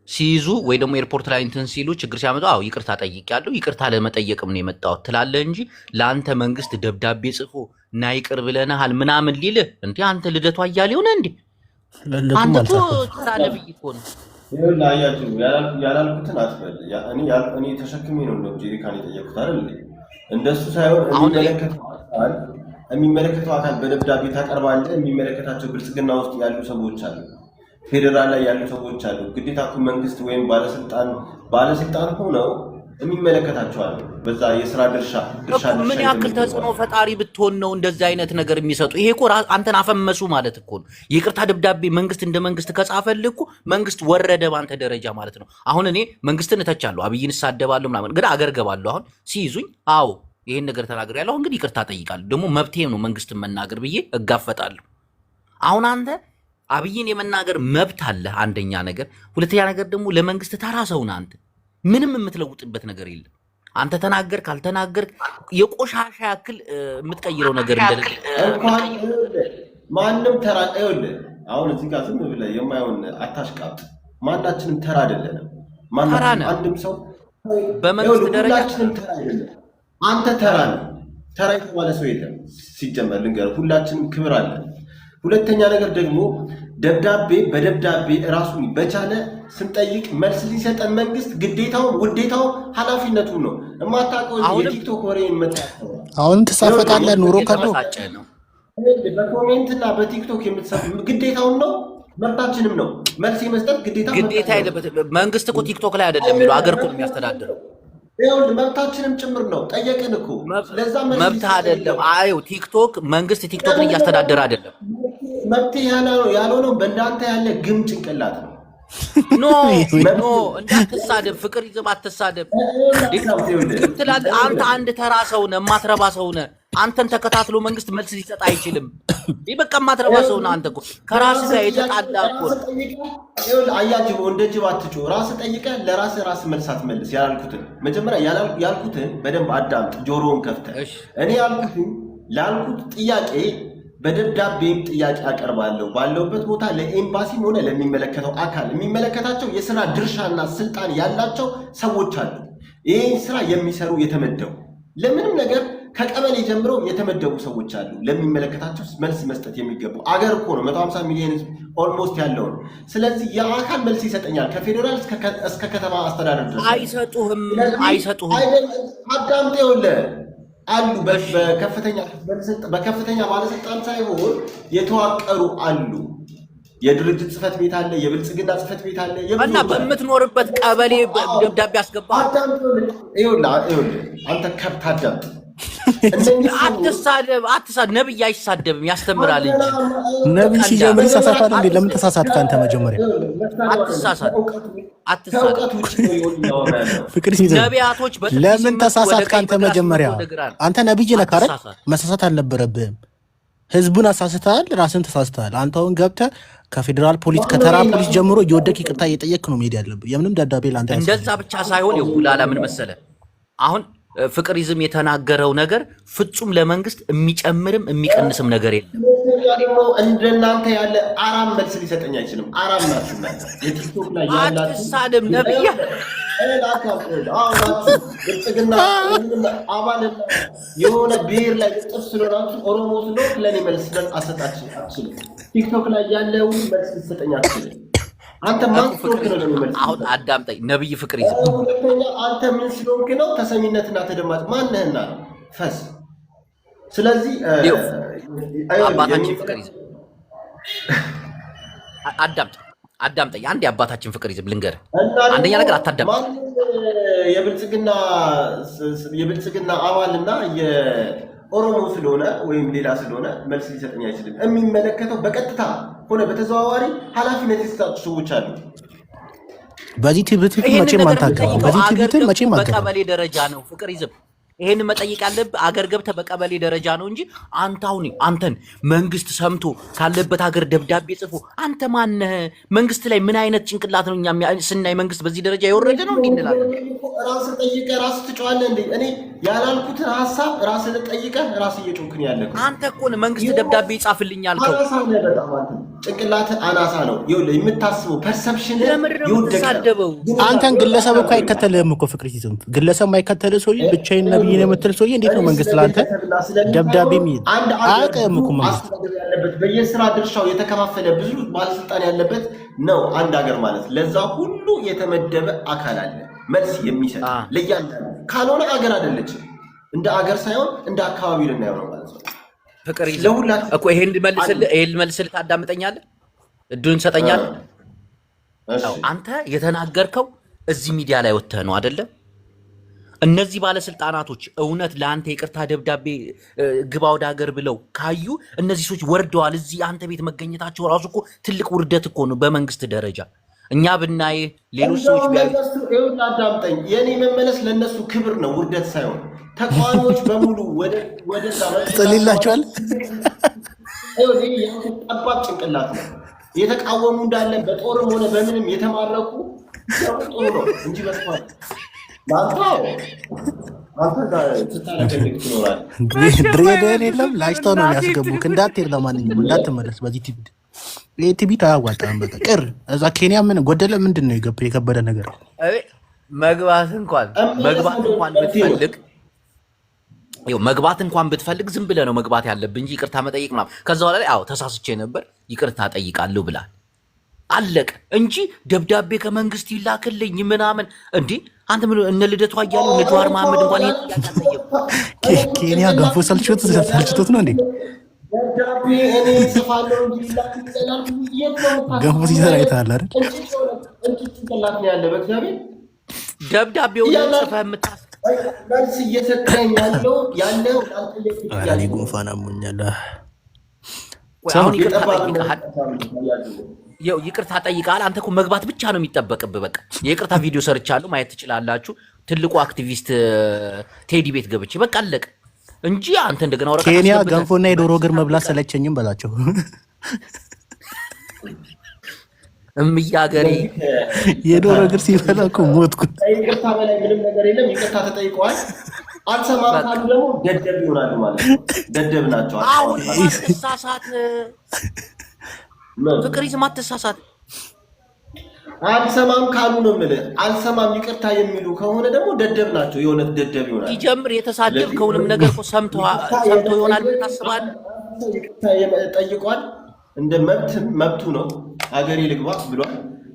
ሲይዙ ወይ ደግሞ ኤርፖርት ላይ እንትን ሲሉ ችግር ሲያመጡ አዎ ይቅርታ ጠይቄያለሁ፣ ይቅርታ ለመጠየቅም ነው የመጣሁት ትላለህ እንጂ ለአንተ መንግስት ደብዳቤ ጽፎ እና ይቅር ብለናል ምናምን ሊልህ እንዴ? አንተ ልደቱ አያሌው ነህ እንዴ? አንተ እኮ ተራ ነብይ እኮ ነው። ይኸውልህ አያችሁ ያላልኩትን አትበል። እኔ ተሸክሜ ነው እንደው ጄሪካን የጠየኩት አይደል? እንደሱ ሳይሆን የሚመለከተው አካል በደብዳቤ ታቀርባለህ። የሚመለከታቸው ብልጽግና ውስጥ ያሉ ሰዎች አሉ፣ ፌዴራል ላይ ያሉ ሰዎች አሉ። ግዴታ እኮ መንግስት ወይም ባለስልጣን ሆነው የሚመለከታቸው አሉ። በዛ የስራ ድርሻ ምን ያክል ተጽዕኖ ፈጣሪ ብትሆን ነው እንደዚህ አይነት ነገር የሚሰጡ? ይሄ እኮ አንተን አፈመሱ ማለት እኮ ነው። ይቅርታ ደብዳቤ መንግስት እንደ መንግስት ከጻፈልህ እኮ መንግስት ወረደ ባንተ ደረጃ ማለት ነው። አሁን እኔ መንግስትን እተቻለሁ፣ አብይን እሳደባለሁ ምናምን፣ ግን አገር ገባለሁ። አሁን ሲይዙኝ አዎ ይሄን ነገር ተናግሬያለሁ፣ አሁን ግን ይቅርታ ጠይቃለሁ። ደግሞ መብቴም ነው መንግስትን መናገር ብዬ እጋፈጣለሁ። አሁን አንተ አብይን የመናገር መብት አለ፣ አንደኛ ነገር። ሁለተኛ ነገር ደግሞ ለመንግስት ተራ ሰው ነህ አንተ። ምንም የምትለውጥበት ነገር የለም። አንተ ተናገር ካልተናገር የቆሻሻ ያክል የምትቀይረው ነገር እንደሌለ እንኳን ማንም ተራ አይደለም። አሁን እዚህ ጋር ዝም ብለህ የማይሆን አታሽቃብጥ። ማናችንም ተራ አይደለም። ማናችንም አንድም ሰው በመንግስት ደረጃ ተራ አይደለም። አንተ ተራ ነህ። ተራ የተባለ ሰው የለም ሲጀመር ልንገርህ፣ ሁላችንም ክብር አለን። ሁለተኛ ነገር ደግሞ በደብዳቤ ራሱን በቻለ ስንጠይቅ መልስ ሊሰጠን መንግስት ግዴታው ውዴታው ኃላፊነቱ ነው። የማታውቀው የቲክቶክ ወሬ የምታውቀው አሁን ተሳፈጣለህ ኑሮ ከዶ በኮሜንትና በቲክቶክ የምትሰሩ ግዴታው ነው፣ መብታችንም ነው። መልስ የመስጠት ግዴታ የለበትም። መንግስት እኮ ቲክቶክ ላይ አይደለም የሚለው አገር እኮ የሚያስተዳድረው። ይኸውልህ መብታችንም ጭምር ነው። ጠየቅን እኮ ለዛ መብት አይደለም። አዩ ቲክቶክ መንግስት ቲክቶክን እያስተዳደረ አይደለም። መብት ያልሆነው በእንዳንተ ያለ ግም ጭንቅላት ነው። ኖ እንዳትሳደብ፣ ፍቅር ይዘህ አትሳደብ። አንተ አንድ ተራ ሰው ነህ፣ የማትረባ ሰው ነህ። አንተን ተከታትሎ መንግስት መልስ ሊሰጥ አይችልም። ይህ በቃ የማትረባ ሰው ነህ አንተ እኮ ከራስህ ጋር የተጣላ እኮ። አያጅቦ እንደ ጅብ አትጮህ። ራስህ ጠይቀህ ለራስህ መልስ አትመልስ። መጀመሪያ ያልኩትን በደንብ አዳምጥ፣ ጆሮውን ከፍተህ። እኔ ላልኩት ጥያቄ በደብዳቤም ጥያቄ አቀርባለሁ። ባለውበት ቦታ ለኤምባሲም ሆነ ለሚመለከተው አካል የሚመለከታቸው የስራ ድርሻና ስልጣን ያላቸው ሰዎች አሉ። ይህን ስራ የሚሰሩ የተመደቡ ለምንም ነገር ከቀበሌ ጀምሮ የተመደቡ ሰዎች አሉ። ለሚመለከታቸው መልስ መስጠት የሚገቡ አገር እኮ ነው 150 ሚሊዮን ህዝብ ኦልሞስት ያለው ነው። ስለዚህ የአካል መልስ ይሰጠኛል ከፌዴራል እስከ ከተማ አስተዳደር ድረስ። አይሰጡህም። አዳምጤ ይኸውልህ አሉ በከፍተኛ ባለስልጣን ሳይሆን የተዋቀሩ አሉ። የድርጅት ጽህፈት ቤት አለ፣ የብልጽግና ጽህፈት ቤት አለ። እና በምትኖርበት ቀበሌ ደብዳቤ አስገባ። ይኸውልህ አንተ ከብት አዳምጥ። አትሳደብ። ነብይ አይሳደብም፣ ያስተምራል እንጂ። ነብይ ሲጀምር ይሳሳታል እንዴ? ለምን ተሳሳትክ አንተ? መጀመሪያ አትሳሳት። ፍቅር ሲይዘህ ነቢያቶች ለምን ተሳሳትክ አንተ? መጀመሪያ አንተ ነብይ ነህ አይደል? መሳሳት አልነበረብህም። ህዝቡን አሳስተሃል፣ ራስን ተሳስተሃል። አንተ አሁን ገብተህ ከፌዴራል ፖሊስ ከተራ ፖሊስ ጀምሮ እየወደክ ይቅርታ እየጠየቅ ነው መሄድ ያለብህ። የምንም ደብዳቤ ላንተ እንደዛ ብቻ ሳይሆን ይሁላላ ምን መሰለ አሁን ፍቅር ይዝም የተናገረው ነገር ፍጹም ለመንግስት የሚጨምርም የሚቀንስም ነገር የለም። ደግሞ እንደናንተ ያለ አራም መልስ ሊሰጠኝ አይችልም። አራም ናችሁ የቲክቶክ ላይ ያላችሁ አትሳደብ። ነብያ ብልጽግና አባል የሆነ ብሔር ላይ ጥፍ ስለሆናችሁ ኦሮሞ ስለሆንክ ለእኔ መልስ አሰጣችሁ አትችልም። ቲክቶክ ላይ ያለው መልስ ሊሰጠኝ አትችልም። አንተ ማን ስለሆንክ ነው ለሚመልስ? አሁን አዳምጠኝ። ነብይ ፍቅር ይዝም አንተ ምን ስለሆንክ ነው? ተሰሚነትና ተደማጭ ማንነህና ነው ፈስ። ስለዚህ አባታችን ፍቅር ይዝም አዳምጥ። አዳምጠኝ። አንድ የአባታችን ፍቅር ይዝም ልንገር። አንደኛ ነገር አታዳምጥ። የብልጽግና አባልና የኦሮሞ ስለሆነ ወይም ሌላ ስለሆነ መልስ ሊሰጠኝ አይችልም። የሚመለከተው በቀጥታ ሆነ በተዘዋዋሪ ኃላፊነት የተሰጣጡ ሰዎች አሉ። በዚህ ትብት መቼም አንታገባ። በዚህ ትብት መቼም አንታገባ። በቀበሌ ደረጃ ነው ፍቅር ይዝም ይሄን መጠየቅ ያለብህ አገር ገብተህ በቀበሌ ደረጃ ነው እንጂ አንተን መንግስት ሰምቶ ካለበት ሀገር ደብዳቤ ጽፎ አንተ ማነህ? መንግስት ላይ ምን አይነት ጭንቅላት ነው? እኛ ስናይ መንግስት በዚህ ደረጃ የወረደ ነው እንዴ እንላለን። ራስህ ጠይቀህ ራስህ ትጮኻለህ እንዴ? እኔ ያላልኩትን ሐሳብ ራስህ ጠይቀህ ራስህ እየጮክን ያለህ አንተ እኮ ነው። መንግስት ደብዳቤ ይጻፍልኝ አልከው። ጭንቅላት አናሳ ነው። ይኸውልህ የምታስበው ፐርሰፕሽን ይወደቃል። አንተን ግለሰብ እኮ አይከተልህም እኮ ፍቅር ይዝም ግለሰብ የማይከተልህ ሰውዬ ብቻዬን ነብይ ነው የምትል ሰውዬ እንዴት ነው መንግስት ላንተ ደብዳቤ የሚይዝ? አያውቅም እኮ መንግስት ያለበት በየስራ ድርሻው የተከፋፈለ ብዙ ባለስልጣን ያለበት ነው አንድ ሀገር ማለት። ለዛ ሁሉ የተመደበ አካል አለ መልስ የሚሰጥ ለእያንዳንዱ። ካልሆነ አገር አይደለችም። እንደ አገር ሳይሆን እንደ አካባቢ ልናየው ነው ማለት ነው። ፍቅር ይዘው እኮ ይሄን መልስልህ ታዳምጠኛለህ? እድሉን ሰጠኛለህ? አንተ የተናገርከው እዚህ ሚዲያ ላይ ወጥተህ ነው አይደለም? እነዚህ ባለስልጣናቶች እውነት ለአንተ ይቅርታ ደብዳቤ ግባ ወደ ሀገር ብለው ካዩ እነዚህ ሰዎች ወርደዋል። እዚህ አንተ ቤት መገኘታቸው ራሱ እኮ ትልቅ ውርደት እኮ ነው በመንግስት ደረጃ። እኛ ብናይ ሌሎች ሰዎች ቢያዩ አዳምጠኝ። የኔ መመለስ ለነሱ ክብር ነው፣ ውርደት ሳይሆን ተቃዋሚዎች በሙሉ ወደዛ ጽልላቸዋል። ጠባብ ጭንቅላት ነው የተቃወሙ እንዳለ በጦርም ሆነ በምንም የተማረኩ ጥሩ ነው እንጂ በስፋት ድሬዳን የለም ላጭተው ነው የሚያስገቡክ። እንዳትሄድ ለማንኛውም እንዳትመለስ። በዚህ ቲቪት አያዋጣም። በቃ ቅር እዛ ኬንያ ምን ጎደለ? ምንድን ነው የከበደ ነገር? መግባት እንኳን ብትፈልግ ዝም ብለህ ነው መግባት ያለብህ እንጂ ይቅርታ መጠየቅ ምናምን። ከዛ በኋላ ላይ ተሳስቼ ነበር ይቅርታ ጠይቃለሁ ብላል አለቀ እንጂ ደብዳቤ ከመንግስት ይላክልኝ ምናምን እንዲህ አንተ ምን እነ ልደቱ አያሌው እነ ጀዋር መሐመድ እንኳን ኬንያ ገንፎ ሰልችቶት ነው እንዴ ገንፎ ሲሰራ አይተሃል አይደል? ደብዳቤውን ጽፈህ የምታስ መልስ እየሰጠኝ ያለው ጉንፋን አሞኛል። አሁን ይቅርታ ጠይቃል። አንተ እኮ መግባት ብቻ ነው የሚጠበቅብህ። በቃ የይቅርታ ቪዲዮ ሰርቻለሁ ማየት ትችላላችሁ። ትልቁ አክቲቪስት ቴዲ ቤት ገብቼ በቃ አለቀ እንጂ አንተ እንደገና ወረቀት ኬንያ ገንፎና የዶሮ እግር መብላት ሰለቸኝም በላቸው። እምያገሬ የዶሮ እግር ሲበላ እኮ ሞትኩ። ይቅርታ በላይ ምንም ነገር የለም። ይቅርታ ተጠይቀዋል። አልሰማም ካሉ ደግሞ ደደብ ይሆናሉ ማለት ነው። ደደብ ናቸው። አሁን አትሳሳት፣ ፍቅር ይዝም አትሳሳት። አልሰማም ካሉ ነው የምልህ። አልሰማም ይቅርታ የሚሉ ከሆነ ደግሞ ደደብ ናቸው። የሆነ ደደብ ይሆናል። ሲጀምር የተሳደብከውንም ነገር እኮ ሰምቶ ይሆናል ብለህ ታስባለህ። ይቅርታ ጠይቋል። እንደ መብቱ ነው። ሀገሬ ልግባ ብሏል።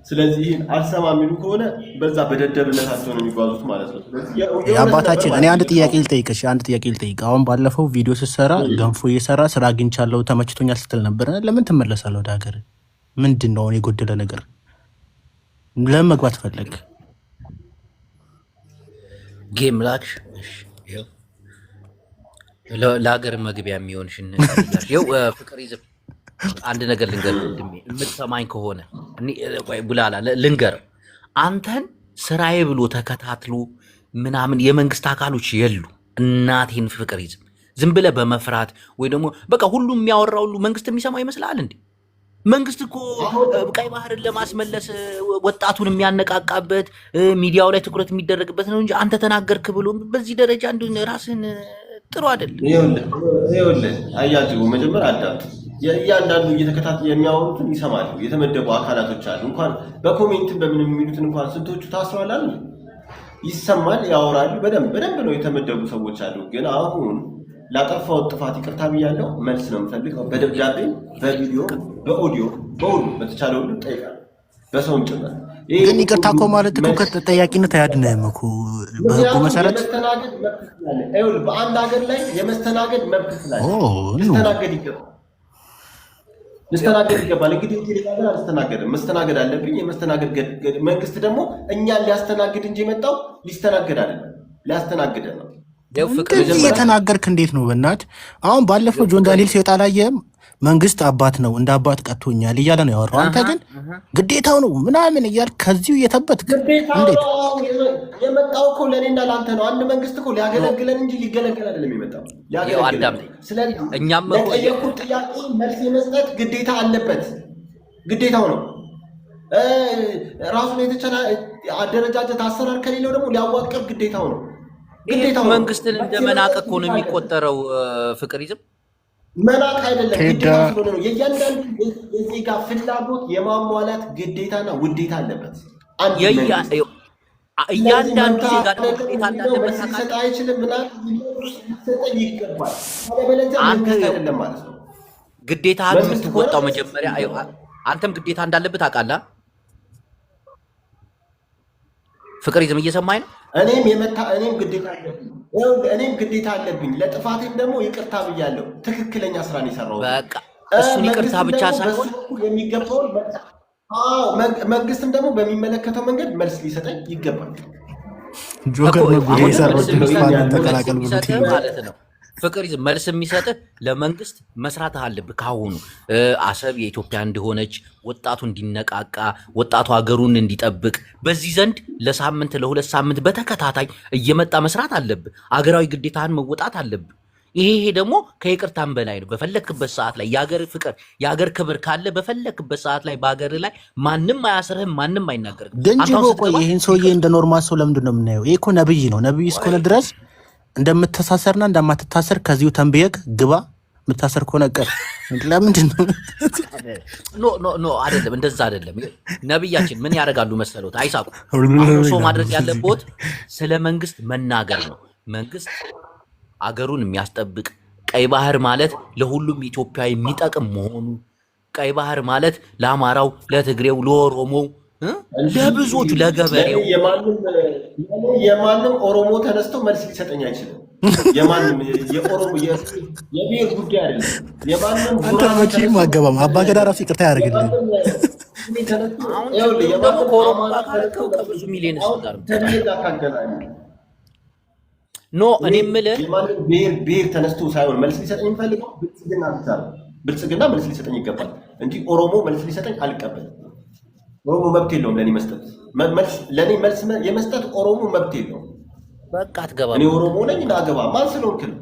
ስለዚህ አልሰማ የሚሉ ከሆነ በዛ በደደብነታቸው ነው የሚጓዙት ማለት ነው። የአባታችን እኔ አንድ ጥያቄ ልጠይቅሽ፣ አሁን ባለፈው ቪዲዮ ስትሰራ ገንፎ እየሰራ ስራ አግኝቻለሁ ተመችቶኛል ስትል ነበር። ለምን ትመለሳለህ ወደ ሀገር? ምንድን ነው የጎደለ ነገር? ለምን መግባት ፈለግ? ጌም ላክሽ ለሀገር መግቢያ የሚሆንሽን ፍቅር ይዝም አንድ ነገር ልንገር፣ የምትሰማኝ ከሆነ ቡላላ ልንገር፣ አንተን ስራዬ ብሎ ተከታትሎ ምናምን የመንግስት አካሎች የሉ። እናቴን ፍቅር ይዝም ዝም ብለህ በመፍራት ወይ ደግሞ በቃ ሁሉም የሚያወራ ሁሉ መንግስት የሚሰማ ይመስላል እንዴ? መንግስት እኮ ቀይ ባህርን ለማስመለስ ወጣቱን የሚያነቃቃበት ሚዲያው ላይ ትኩረት የሚደረግበት ነው እንጂ አንተ ተናገርክ ብሎ በዚህ ደረጃ እንዲሁ ራስን ጥሩ አይደለም። ይኸውልህ አያጅቡ መጀመሪያ አዳምጥ። እያንዳንዱ እየተከታተሉ የሚያወሩትን ይሰማሉ። የተመደቡ አካላቶች አሉ። እንኳን በኮሜንትን በምን የሚሉትን እንኳን ስንቶቹ ታስረዋል። ይሰማል፣ ያወራሉ። በደንብ ነው የተመደቡ ሰዎች አሉ። ግን አሁን ላጠፋው ጥፋት ይቅርታ ብያለሁ። መልስ ነው የምፈልገው። በደብዳቤ፣ በቪዲዮ፣ በኦዲዮ፣ በሁሉ በተቻለ ሁሉ ጠይቃለሁ። በሰውን ጭምር። ግን ይቅርታ እኮ ማለት እኮ ከተጠያቂነት አያድንህም እኮ በህጉ መሰረት። በአንድ ሀገር ላይ የመስተናገድ መብት ስላለ መስተናገድ ይገባል። ልስተናገድ ይገባል። እንግዲህ ቴሌጋ ግን አልስተናገድም። መስተናገድ አለብኝ። የመስተናገድ መንግስት ደግሞ እኛን ሊያስተናግድ እንጂ የመጣው ሊስተናገድ አይደለም፣ ሊያስተናግድ ነው። እንደዚህ የተናገርክ እንዴት ነው በእናትህ? አሁን ባለፈው ጆን ዳንኤል ሲወጣ ላየህም? መንግስት አባት ነው እንደ አባት ቀጥቶኛል እያለ ነው ያወራው። አንተ ግን ግዴታው ነው ምናምን እያልክ ከዚሁ እየተበትክ እንዴት? የመጣው እኮ ለእኔና ለአንተ ነው። አንድ መንግስት እኮ ሊያገለግለን እንጂ ሊገለገል አይደለም የመጣው፣ ሊያገለግለን። ስለዚህ ለጠየቁት ጥያቄ መልስ የመስጠት ግዴታ አለበት፣ ግዴታው ነው። ራሱን የተቻለ አደረጃጀት አሰራር ከሌለው ደግሞ ሊያዋቅር ግዴታው ነው። ግዴታው መንግስትን እንደመናቅ እኮ ነው የሚቆጠረው። ፍቅሪዝም መናቅ አይደለም፣ ግዴታ ስለሆነ ነው። የእያንዳንዱ የዜጋ ፍላጎት የማሟላት ግዴታና ውዴታ አለበት። እያንዳንዱ ዜጋ ግዴታ እንዳለበት ሊሰጥ አይችልም። ሊሰጠኝ ይገባል። አለበለዚያ መንግስት አይደለም ማለት ነው። ግዴታህን የምትወጣው መጀመሪያ አንተም ግዴታ እንዳለበት ታውቃለህ። ፍቅሪዝም እየሰማኝ ነው። እኔም ግዴታ አለብኝ። ለጥፋቴም ደግሞ ይቅርታ ብያለሁ። ትክክለኛ ስራን የሰራው በቃ እሱን ይቅርታ ብቻ ሳይሆን የሚገባውን መንግስትም ደግሞ በሚመለከተው መንገድ መልስ ሊሰጠኝ ይገባል። ጆከር ተቀላቀል ማለት ነው። ፍቅሪዝም መልስ የሚሰጥህ ለመንግስት መስራት አለብህ። ካሁኑ አሰብ የኢትዮጵያ እንደሆነች ወጣቱ እንዲነቃቃ፣ ወጣቱ ሀገሩን እንዲጠብቅ በዚህ ዘንድ ለሳምንት ለ2 ሳምንት በተከታታይ እየመጣ መስራት አለብህ። አገራዊ ግዴታህን መወጣት አለብህ። ይሄ ደግሞ ከይቅርታም በላይ ነው። በፈለክበት ሰዓት ላይ የሀገር ፍቅር የሀገር ክብር ካለ በፈለክበት ሰዓት ላይ በሀገር ላይ ማንም አያስርህም፣ ማንም አይናገርም። ደንጅቦ ቆይ ይህን ሰውዬ እንደ ኖርማል ሰው ለምንድን ነው የምናየው? ይሄ እኮ ነብይ ነው። ነብይ እስከሆነ ድረስ እንደምትታሰርና እንደማትታሰር ከዚሁ ተንብየክ ግባ። የምታሰር ከሆነ ቀር ለምንድን ነው? ኖ አይደለም፣ እንደዛ አይደለም። ነብያችን ምን ያደርጋሉ መሰሎት? አይሳቁ። ሰው ማድረግ ያለበት ስለ መንግስት መናገር ነው። መንግስት አገሩን የሚያስጠብቅ ቀይ ባህር ማለት ለሁሉም ኢትዮጵያ የሚጠቅም መሆኑ፣ ቀይ ባህር ማለት ለአማራው፣ ለትግሬው፣ ለኦሮሞው፣ ለብዙዎቹ፣ ለገበሬው የማንም ኦሮሞ ተነስቶ መልስ ሊሰጠኝ አይችልም። የማንም የኦሮሞ የብሔር ጉዳይ አይደለም። የማንም አንተም አገባም አባገዳ ራሱ ይቅርታ ያደርግልኝ። ከብዙ ሚሊዮን ኖ እኔ የምልህ የማንም ብሔር ተነስቶ ሳይሆን መልስ ሊሰጠኝ የሚፈልገው ብልጽግና ብቻ ነው። ብልጽግና መልስ ሊሰጠኝ ይገባል እንጂ ኦሮሞ መልስ ሊሰጠኝ አልቀበልም። ኦሮሞ መብት የለውም ለእኔ መስጠት። ለእኔ መልስ የመስጠት ኦሮሞ መብት የለውም። በቃ አትገባም። እኔ ኦሮሞ ነኝ እንዳገባ ማን ስለሆንክ ነው?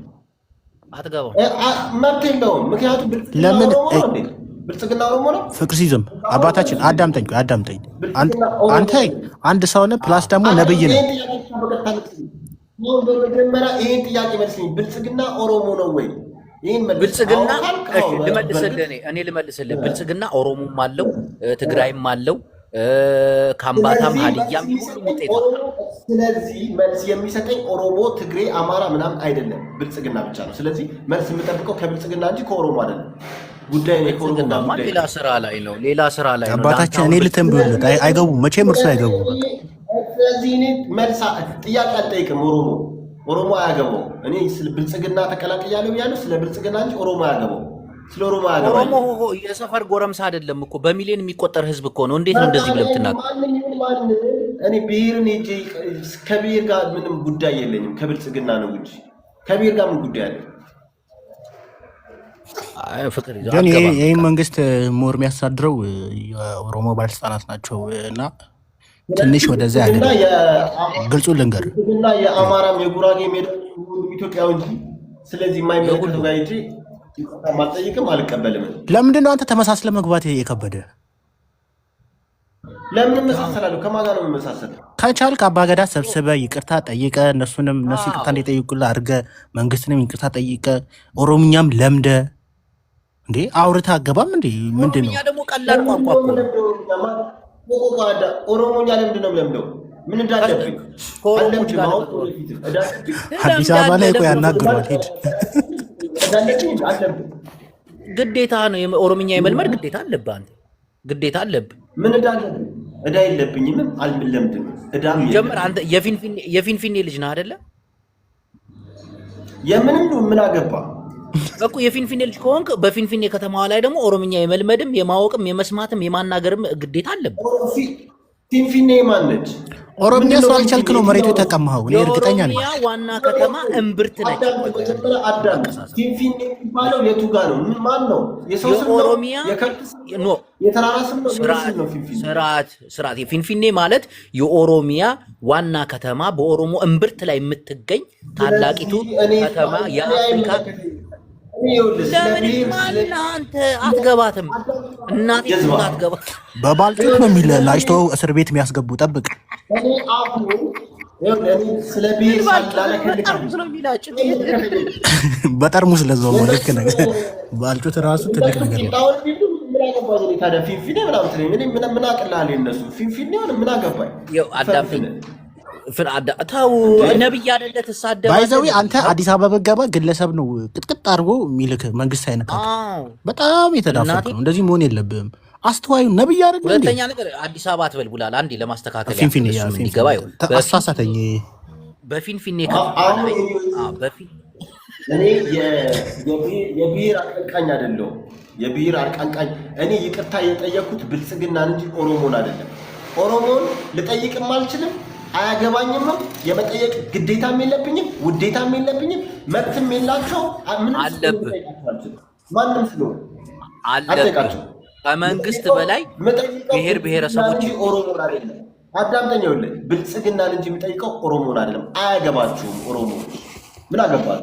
አትገባም። መብት የለውም። ምክንያቱም ብልጽግና ኦሮሞ ነው። ፍቅሪዝም አባታችን አዳምጠኝ። አንተ አንድ ሰው ነህ፣ ፕላስ ደግሞ ነብይ ነህ። በመጀመሪያ ይህን ጥያቄ መልስልኝ። ብልጽግና ኦሮሞ ነው ወይ? ብልጽግና እኔ ልመልስልህ። ብልጽግና ኦሮሞም አለው፣ ትግራይም አለው፣ ካምባታም፣ ሀዲያም ሁሉም ውጤት ነው። ስለዚህ መልስ የሚሰጠኝ ኦሮሞ፣ ትግሬ፣ አማራ ምናምን አይደለም፣ ብልጽግና ብቻ ነው። ስለዚህ መልስ የምጠብቀው ከብልጽግና እንጂ ከኦሮሞ አይደለም። ጉዳይ ሌላ ስራ ላይ ነው፣ ሌላ ስራ ላይ ነው። አባታችን እኔ ልተንብዩለት አይገቡም፣ መቼም እርሱ አይገቡም። ስለዚህ እኔ መልስ ጥያቄ አልጠይቅም። ኦሮሞ አያገባው። እኔ ስለ ብልጽግና ተቀላቅያለሁ ብያለሁ። ስለ ብልጽግና እንጂ ኦሮሞ አያገባው። ስለ ኦሮሞ አያገባው። ኦሮሞ የሰፈር ጎረምሳ አይደለም እኮ በሚሊዮን የሚቆጠር ህዝብ እኮ ነው። እንዴት ነው እንደዚህ ብለህ ብትናገር? እኔ ብሔርን ሄጄ ከብሔር ጋር ምንም ጉዳይ የለኝም። ከብልጽግና ነው እንጂ ከብሔር ጋር ምን ጉዳይ አለ? ግን ይህ መንግስት ሞር የሚያስተዳድረው የኦሮሞ ባለስልጣናት ናቸው እና ትንሽ ወደዛ ያለ ግልጹ ልንገር እና የአማራም የጉራጌ ኢትዮጵያዊ እንጂ ስለዚህ የማይመለከቱ ጋር እንጂ ማጠይቅም አልቀበልም። ለምንድን ነው አንተ ተመሳስለ መግባት የከበደ? ለምን መሳሰላለሁ? ከማን ጋር ነው የምመሳሰለው? ከቻልክ አባገዳ ሰብስበ ይቅርታ ጠይቀ እነሱ ይቅርታ እንዲጠይቁልህ አድርገ መንግስትንም ይቅርታ ጠይቀ ኦሮምኛም ለምደ እንዴ አውርታ አገባም እንዴ ምንድን ነው ደግሞ ቀላል ቋንቋ ኦሮሞኛ ለምንድን ነው ለምደው? ምን እንዳለብኝ አዲስ አበባ ላይ እኮ ያናግሯል። ሄድ ግዴታ ነው። ኦሮምኛ የመልመድ ግዴታ አለብህ አንተ፣ ግዴታ አለብህ። ምን እንዳለብኝ? እዳ የለብኝም፣ አልለምድም። እዳም ጀምር አንተ። የፊንፊኔ ልጅ ነህ አይደለ? የምንም ምን አገባ? እኮ የፊንፊኔ ልጅ ከሆንክ በፊንፊኔ ከተማዋ ላይ ደግሞ ኦሮምኛ የመልመድም የማወቅም የመስማትም የማናገርም ግዴታ አለብህ። ፊንፊኔ ማነች? ኦሮምኛ ሰው አልቻልክ ነው መሬቱ የተቀማኸው። እኔ እርግጠኛ ነኝ። የኦሮሚያ ዋና ከተማ እምብርት ነች። ፊንፊኔ የሚባለው የቱ ጋር ነው? ማን ነው? የሰው ስም ነው? የተራራ ስም ነው? ስርዓት ፊንፊኔ ማለት የኦሮሚያ ዋና ከተማ በኦሮሞ እምብርት ላይ የምትገኝ ታላቂቱ ከተማ የአፍሪካ። ለምን አንተ አትገባትም? እናቴ አትገባ። በባልጩት ነው የሚል ላጭቶ እስር ቤት የሚያስገቡ ጠብቅ። በጠርሙስ ለዛው ነው። ልክ ነህ። ባልጩት ራሱ ትልቅ ነገር ነው። ተው ነብይ አይደለ ተሳደበ። ባይዘዊ አንተ አዲስ አበባ በገባ ግለሰብ ነው ቅጥቅጥ አድርጎ የሚልክ መንግስት አይነካ። በጣም የተዳፈቀ ነው። እንደዚህ መሆን የለብህም። አስተዋዩ ነብይ አይደለ። ሁለተኛ ነገር አዲስ አበባ አትበልቡላል። አንዴ ለማስተካከል ፊንፊኔ ይገባ አሳሳተኝ። በፊንፊኔ እኔ የብሔር አቀንቃኝ አይደለሁም። የብሔር አቀንቃኝ እኔ ይቅርታ የጠየኩት ብልጽግናን እንጂ ኦሮሞን አይደለም። ኦሮሞን ልጠይቅም አልችልም፣ አያገባኝም። የመጠየቅ ግዴታም የለብኝም፣ ውዴታም የለብኝም፣ መብትም የላቸው። ምንም አለብህ ማንም ስለሆነ አለብህ። ከመንግስት በላይ ብሔር ብሔረሰቦች ኦሮሞን አይደለም። አዳምጠኝ፣ ይኸውልህ ብልጽግናን እንጂ የሚጠይቀው ኦሮሞን አይደለም። አያገባችሁም። ኦሮሞ ምን አገባል?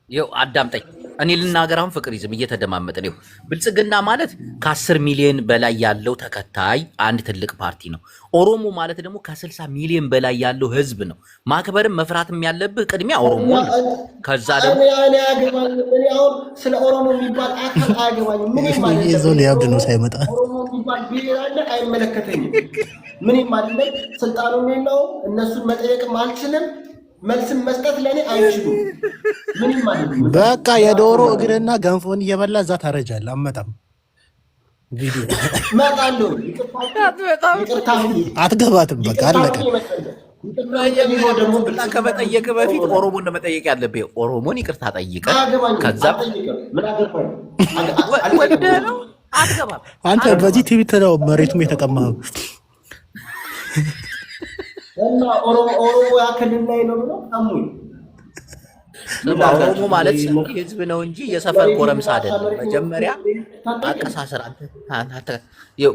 ይኸው አዳምጠኝ። እኔ ልናገር አሁን ፍቅሪዝም እየተደማመጥን ይኸው ብልጽግና ማለት ከ10 ሚሊዮን በላይ ያለው ተከታይ አንድ ትልቅ ፓርቲ ነው። ኦሮሞ ማለት ደግሞ ከ60 ሚሊዮን በላይ ያለው ህዝብ ነው። ማክበርም መፍራትም ያለብህ ቅድሚያ ኦሮሞ ነው። ከዛ ደግሞ እኔ አሁን ስለ ኦሮሞ የሚባል አካል አያገባኝም። ምን ማለት ነው? ሊያብድ ነው ሳይመጣ ኦሮሞ የሚባል ብሔር አለ፣ አይመለከተኝም። ምን ማለት ነው? ስልጣኑም የለውም። እነሱን መጠየቅም አልችልም። መልስም መስጠት ለኔ አይችሉም። ምን ማለት ነው? በቃ የዶሮ እግርና ገንፎን እየበላ እዛ ታረጃለህ። አመጣም ቪዲዮ መጣለሁ። ይቅርታ አትገባትም። በቃ አለቀ። ከመጠየቅ በፊት ኦሮሞን መጠየቅ ያለብህ ኦሮሞን ይቅርታ ጠይቀ ከዛ አንተ በዚህ ቲቪ ተራው መሬቱም የተቀማኸው እና ኦሮሞ ያከልል ላይ ነው ብሎ አሙኝ። ኦሮሞ ማለት ህዝብ ነው እንጂ የሰፈር ጎረምሳ አይደለም። መጀመሪያ አቀሳሰር አንተ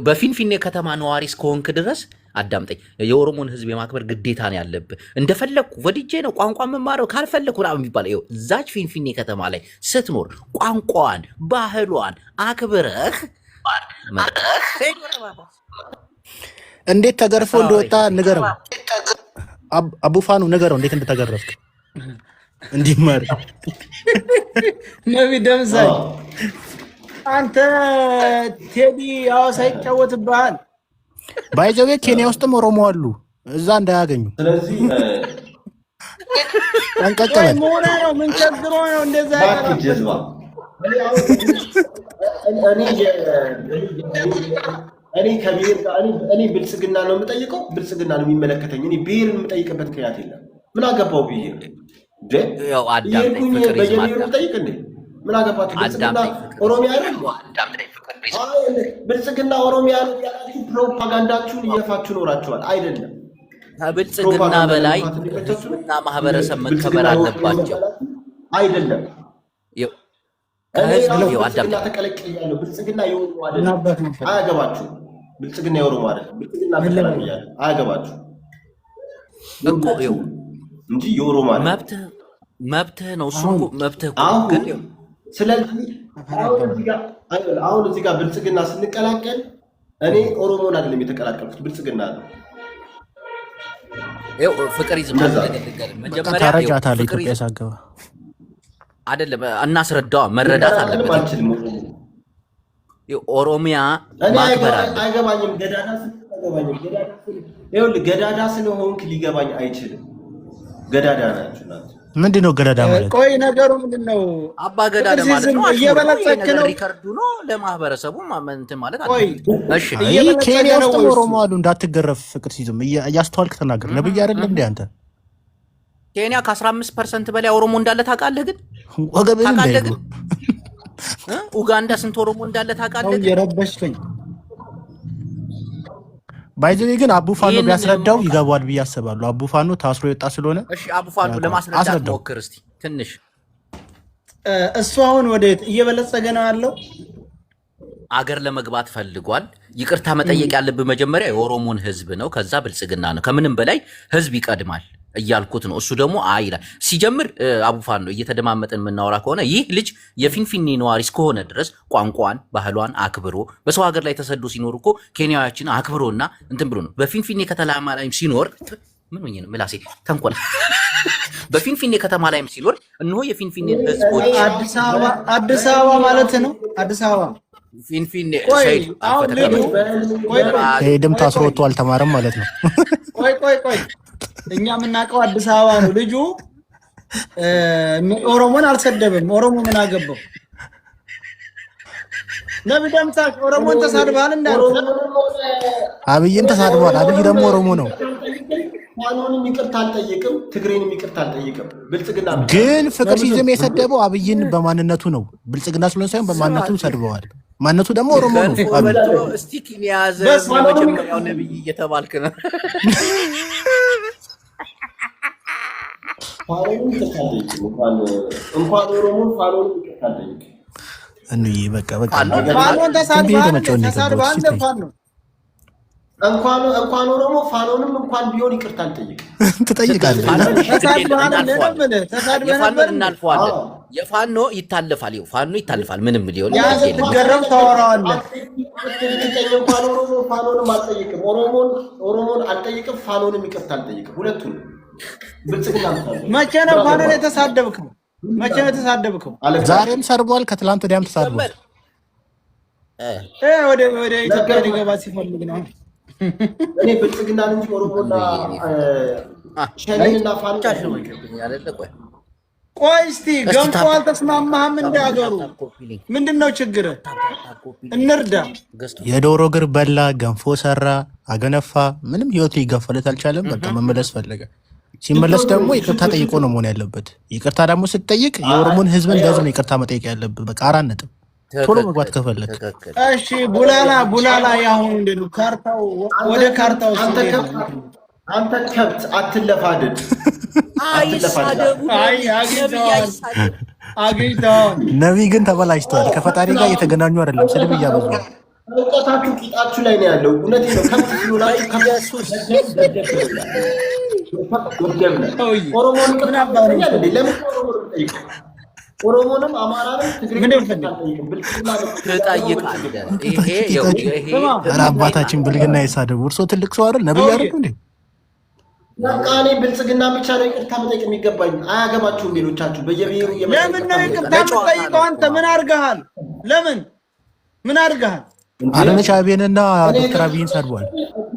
በፊንፊኔ ከተማ ነዋሪ እስከሆንክ ድረስ አዳምጠኝ። የኦሮሞን ህዝብ የማክበር ግዴታ ነው ያለብህ። እንደፈለግኩ ወድጄ ነው ቋንቋ መማረው ካልፈለግኩ ምናምን የሚባል ይኸው እዛች ፊንፊኔ ከተማ ላይ ስትኖር ቋንቋዋን ባህሏን አክብረህ እንዴት ተገርፎ እንደወጣ ንገረው። አቡፋኑ ንገረው እንዴት እንደተገረፍክ እንዲማር። ነቢ ደምሳይ አንተ ቴዲ ሐዋሳ ይጫወትብሃል። ባይዘዌ ኬንያ ውስጥም ኦሮሞ አሉ፣ እዛ እንዳያገኙ። ስለዚህ አንቀቀበል ሞራ ነው። ምን ቸግሮ ነው እንደዛ ጀዝባ እኔ ከብሔር ጋር እኔ ብልጽግና ነው የምጠይቀው፣ ብልጽግና ነው የሚመለከተኝ። እኔ ብሔርን የምጠይቅበት ምክንያት የለም። ምን አገባው ብሔር ጠይቅ እንዴ? ምን አገባችሁ? ብልጽግና ኦሮሚያ ብልጽግና ኦሮሚያ ያላችሁ ፕሮፓጋንዳችሁን እየፋችሁ ኖራችኋል። አይደለም ከብልጽግና በላይ ህዝብና ማህበረሰብ መከበር አለባቸው። አይደለም ብልጽግና ተቀለቅያለሁ። ብልጽግና የኦሮሞ አይደለም፣ አያገባችሁ። ብልጽግና የኦሮሞ አይደለም፣ ብልጽግና ተቀለቅያለሁ፣ አያገባችሁ እንጂ የኦሮሞ አይደለም። መብትህ ነው እሱ መብትህ። ስለዚህ አሁን እዚህ ጋር ብልጽግና ስንቀላቀል እኔ ኦሮሞን አይደለም የተቀላቀልኩት፣ ብልጽግና ነው። ፍቅር ይዝማ መጀመሪያ ታረጃታለህ። ኢትዮጵያ ሳገባ አይደለም እናስረዳዋ፣ መረዳት አለበት። ኦሮሚያ ማክበር አለ። አይገባኝም። ገዳዳ ስለሆንክ ሊገባኝ አይችልም። ገዳዳ ናችሁ። ምንድን ነው ገዳዳ ማለት? ቆይ ነገሩ ምንድን ነው? አባ ገዳዳ ማለት ነው እየበለጸክ ነው። ሪከርዱ ነው ለማህበረሰቡ እንትን ማለት አለ። እሺ ኬንያ ውስጥ ኦሮሞ አሉ። እንዳትገረፍ ፍቅር ሲዝም እያስተዋልክ ተናገር። ነብይ አይደለም እንዴ አንተ? ኬንያ ከ15% በላይ ኦሮሞ እንዳለ ታውቃለህ? ግን ወገቤን ታውቃለህ? ግን ኡጋንዳ ስንት ኦሮሞ እንዳለ ታውቃለህ? የረበሽከኝ ባይዘዌ ግን አቡፋኖ ቢያስረዳው ይገባዋል ብዬ አስባለሁ። አቡፋኖ ታስሮ የወጣ ስለሆነ እሺ፣ አቡፋኖ ለማስረዳት ሞክር እስቲ ትንሽ። እሱ አሁን ወዴት እየበለጸገ ነው ያለው? አገር ለመግባት ፈልጓል። ይቅርታ መጠየቅ ያለብህ መጀመሪያ የኦሮሞን ህዝብ ነው፣ ከዛ ብልጽግና ነው። ከምንም በላይ ህዝብ ይቀድማል እያልኩት ነው። እሱ ደግሞ አይ ይላል። ሲጀምር አቡፋኖ እየተደማመጥን የምናወራ ከሆነ ይህ ልጅ የፊንፊኔ ነዋሪ እስከሆነ ድረስ ቋንቋን፣ ባህሏን አክብሮ በሰው ሀገር ላይ ተሰዶ ሲኖር እኮ ኬንያዎችን አክብሮና እንትን ብሎ ነው። በፊንፊኔ ከተማ ላይም ሲኖር ምን ሆኜ ነው ምላሴ ተንኮል በፊንፊኔ ከተማ ላይም ሲኖር እነሆ የፊንፊኔ ህዝቦች አዲስ አበባ ማለት ነው። አዲስ አበባ ፊንፊኔ ሄድም ታስሮ ወጥቶ አልተማረም ማለት ነው። ቆይ እኛ የምናውቀው አዲስ አበባ ነው። ልጁ ኦሮሞን አልሰደብም። ኦሮሞ ምን አገባው? ነብይ ደምሳሽ ኦሮሞን ተሳድባል እንዳል አብይን ተሳድቧል። አብይ ደግሞ ኦሮሞ ነው። ፋኖንም ይቅርታ አልጠይቅም፣ ትግሬንም ይቅርታ አልጠይቅም። ብልጽግና ግን ፍቅር ሲዝም የሰደበው አብይን በማንነቱ ነው። ብልጽግና ስለሆነ ሳይሆን በማንነቱ ሰድበዋል። ማንነቱ ደግሞ ኦሮሞ ነው። እስቲ ኪንያዘ መጀመሪያው ነብይ እየተባልክ ነው። ፋኖንም ይቅርታ አልጠይቅም። እንኳን ኦሮሞን ፋኖንም ይቅርታ አልጠይቅም። እንዴ በቃ ፋኖን ተሳድባል ፋኖ እንኳን ኦሮሞ ፋኖንም እንኳን ቢሆን ይቅርታ አልጠይቅም። ትጠይቃለህ። እናልፈዋለን። የፋኖ ይታለፋል። ፋኖ ይታለፋል። ምንም ሊሆን ገረም ታወራዋለህ። እንኳን ኦሮሞ ፋኖንም አልጠይቅም። ኦሮሞን አልጠይቅም፣ ፋኖንም ይቅርታ አልጠይቅም። ሁለቱም ብልጽግና መቼ ነው ፋኖን የተሳደብከው? መቼ ነው የተሳደብከው? ዛሬም ሰርቧል። ከትላንት ወዲያም ተሳድቧል። ወደ ኢትዮጵያ ሊገባ ሲፈልግ ነው። እኔ ብልጽግናን እንጂ ኦሮሞና ሸኔንና ፋኖ ቆይ እስቲ ገንፎ አልተስማማህም? እንዳገሩ ምንድነው ችግር? እንርዳ። የዶሮ እግር በላ፣ ገንፎ ሰራ፣ አገነፋ፣ ምንም ህይወት ሊገፋለት አልቻለም። በቃ መመለስ ፈለገ። ሲመለስ ደግሞ ይቅርታ ጠይቆ ነው መሆን ያለበት። ይቅርታ ደግሞ ስትጠይቅ የኦሮሞን ህዝብ እንደዚህ ነው ይቅርታ መጠየቅ ያለብህ። በቃ 4 ነጥብ ቶሎ መግባት ከፈለክ። እሺ ቡላላ ያሁን እንደው ካርታው ወደ ካርታው አንተ ከብት አትለፋደድ። ነቢይ ግን ተበላሽቷል። ከፈጣሪ ጋር እየተገናኙ አይደለም። ስድብ እያበዙ ነው። እውቀታችሁ ቂጣችሁ ላይ ነው ያለው። እውነቴን ነው። ከብት ሲሆናችሁ ኦሮሞንም አማራንም ትጠይቃለህ። አባታችን ብልግና የሳደቡ እርሶ ትልቅ ሰው አይደል? ነብይ አይደል እንዴ? እኔ ብልጽግና ብቻ ነው ይቅርታ መጠየቅ የሚገባኝ። አያገባችሁም ሌሎቻችሁ በየብሔሩ። ለምን ነው ይቅርታ የምትጠይቀው? አንተ ምን አድርገሃል? ለምን ምን አድርገሃል? አዳነች አቤቤንና ዶክተር አብይን ሰድቧል።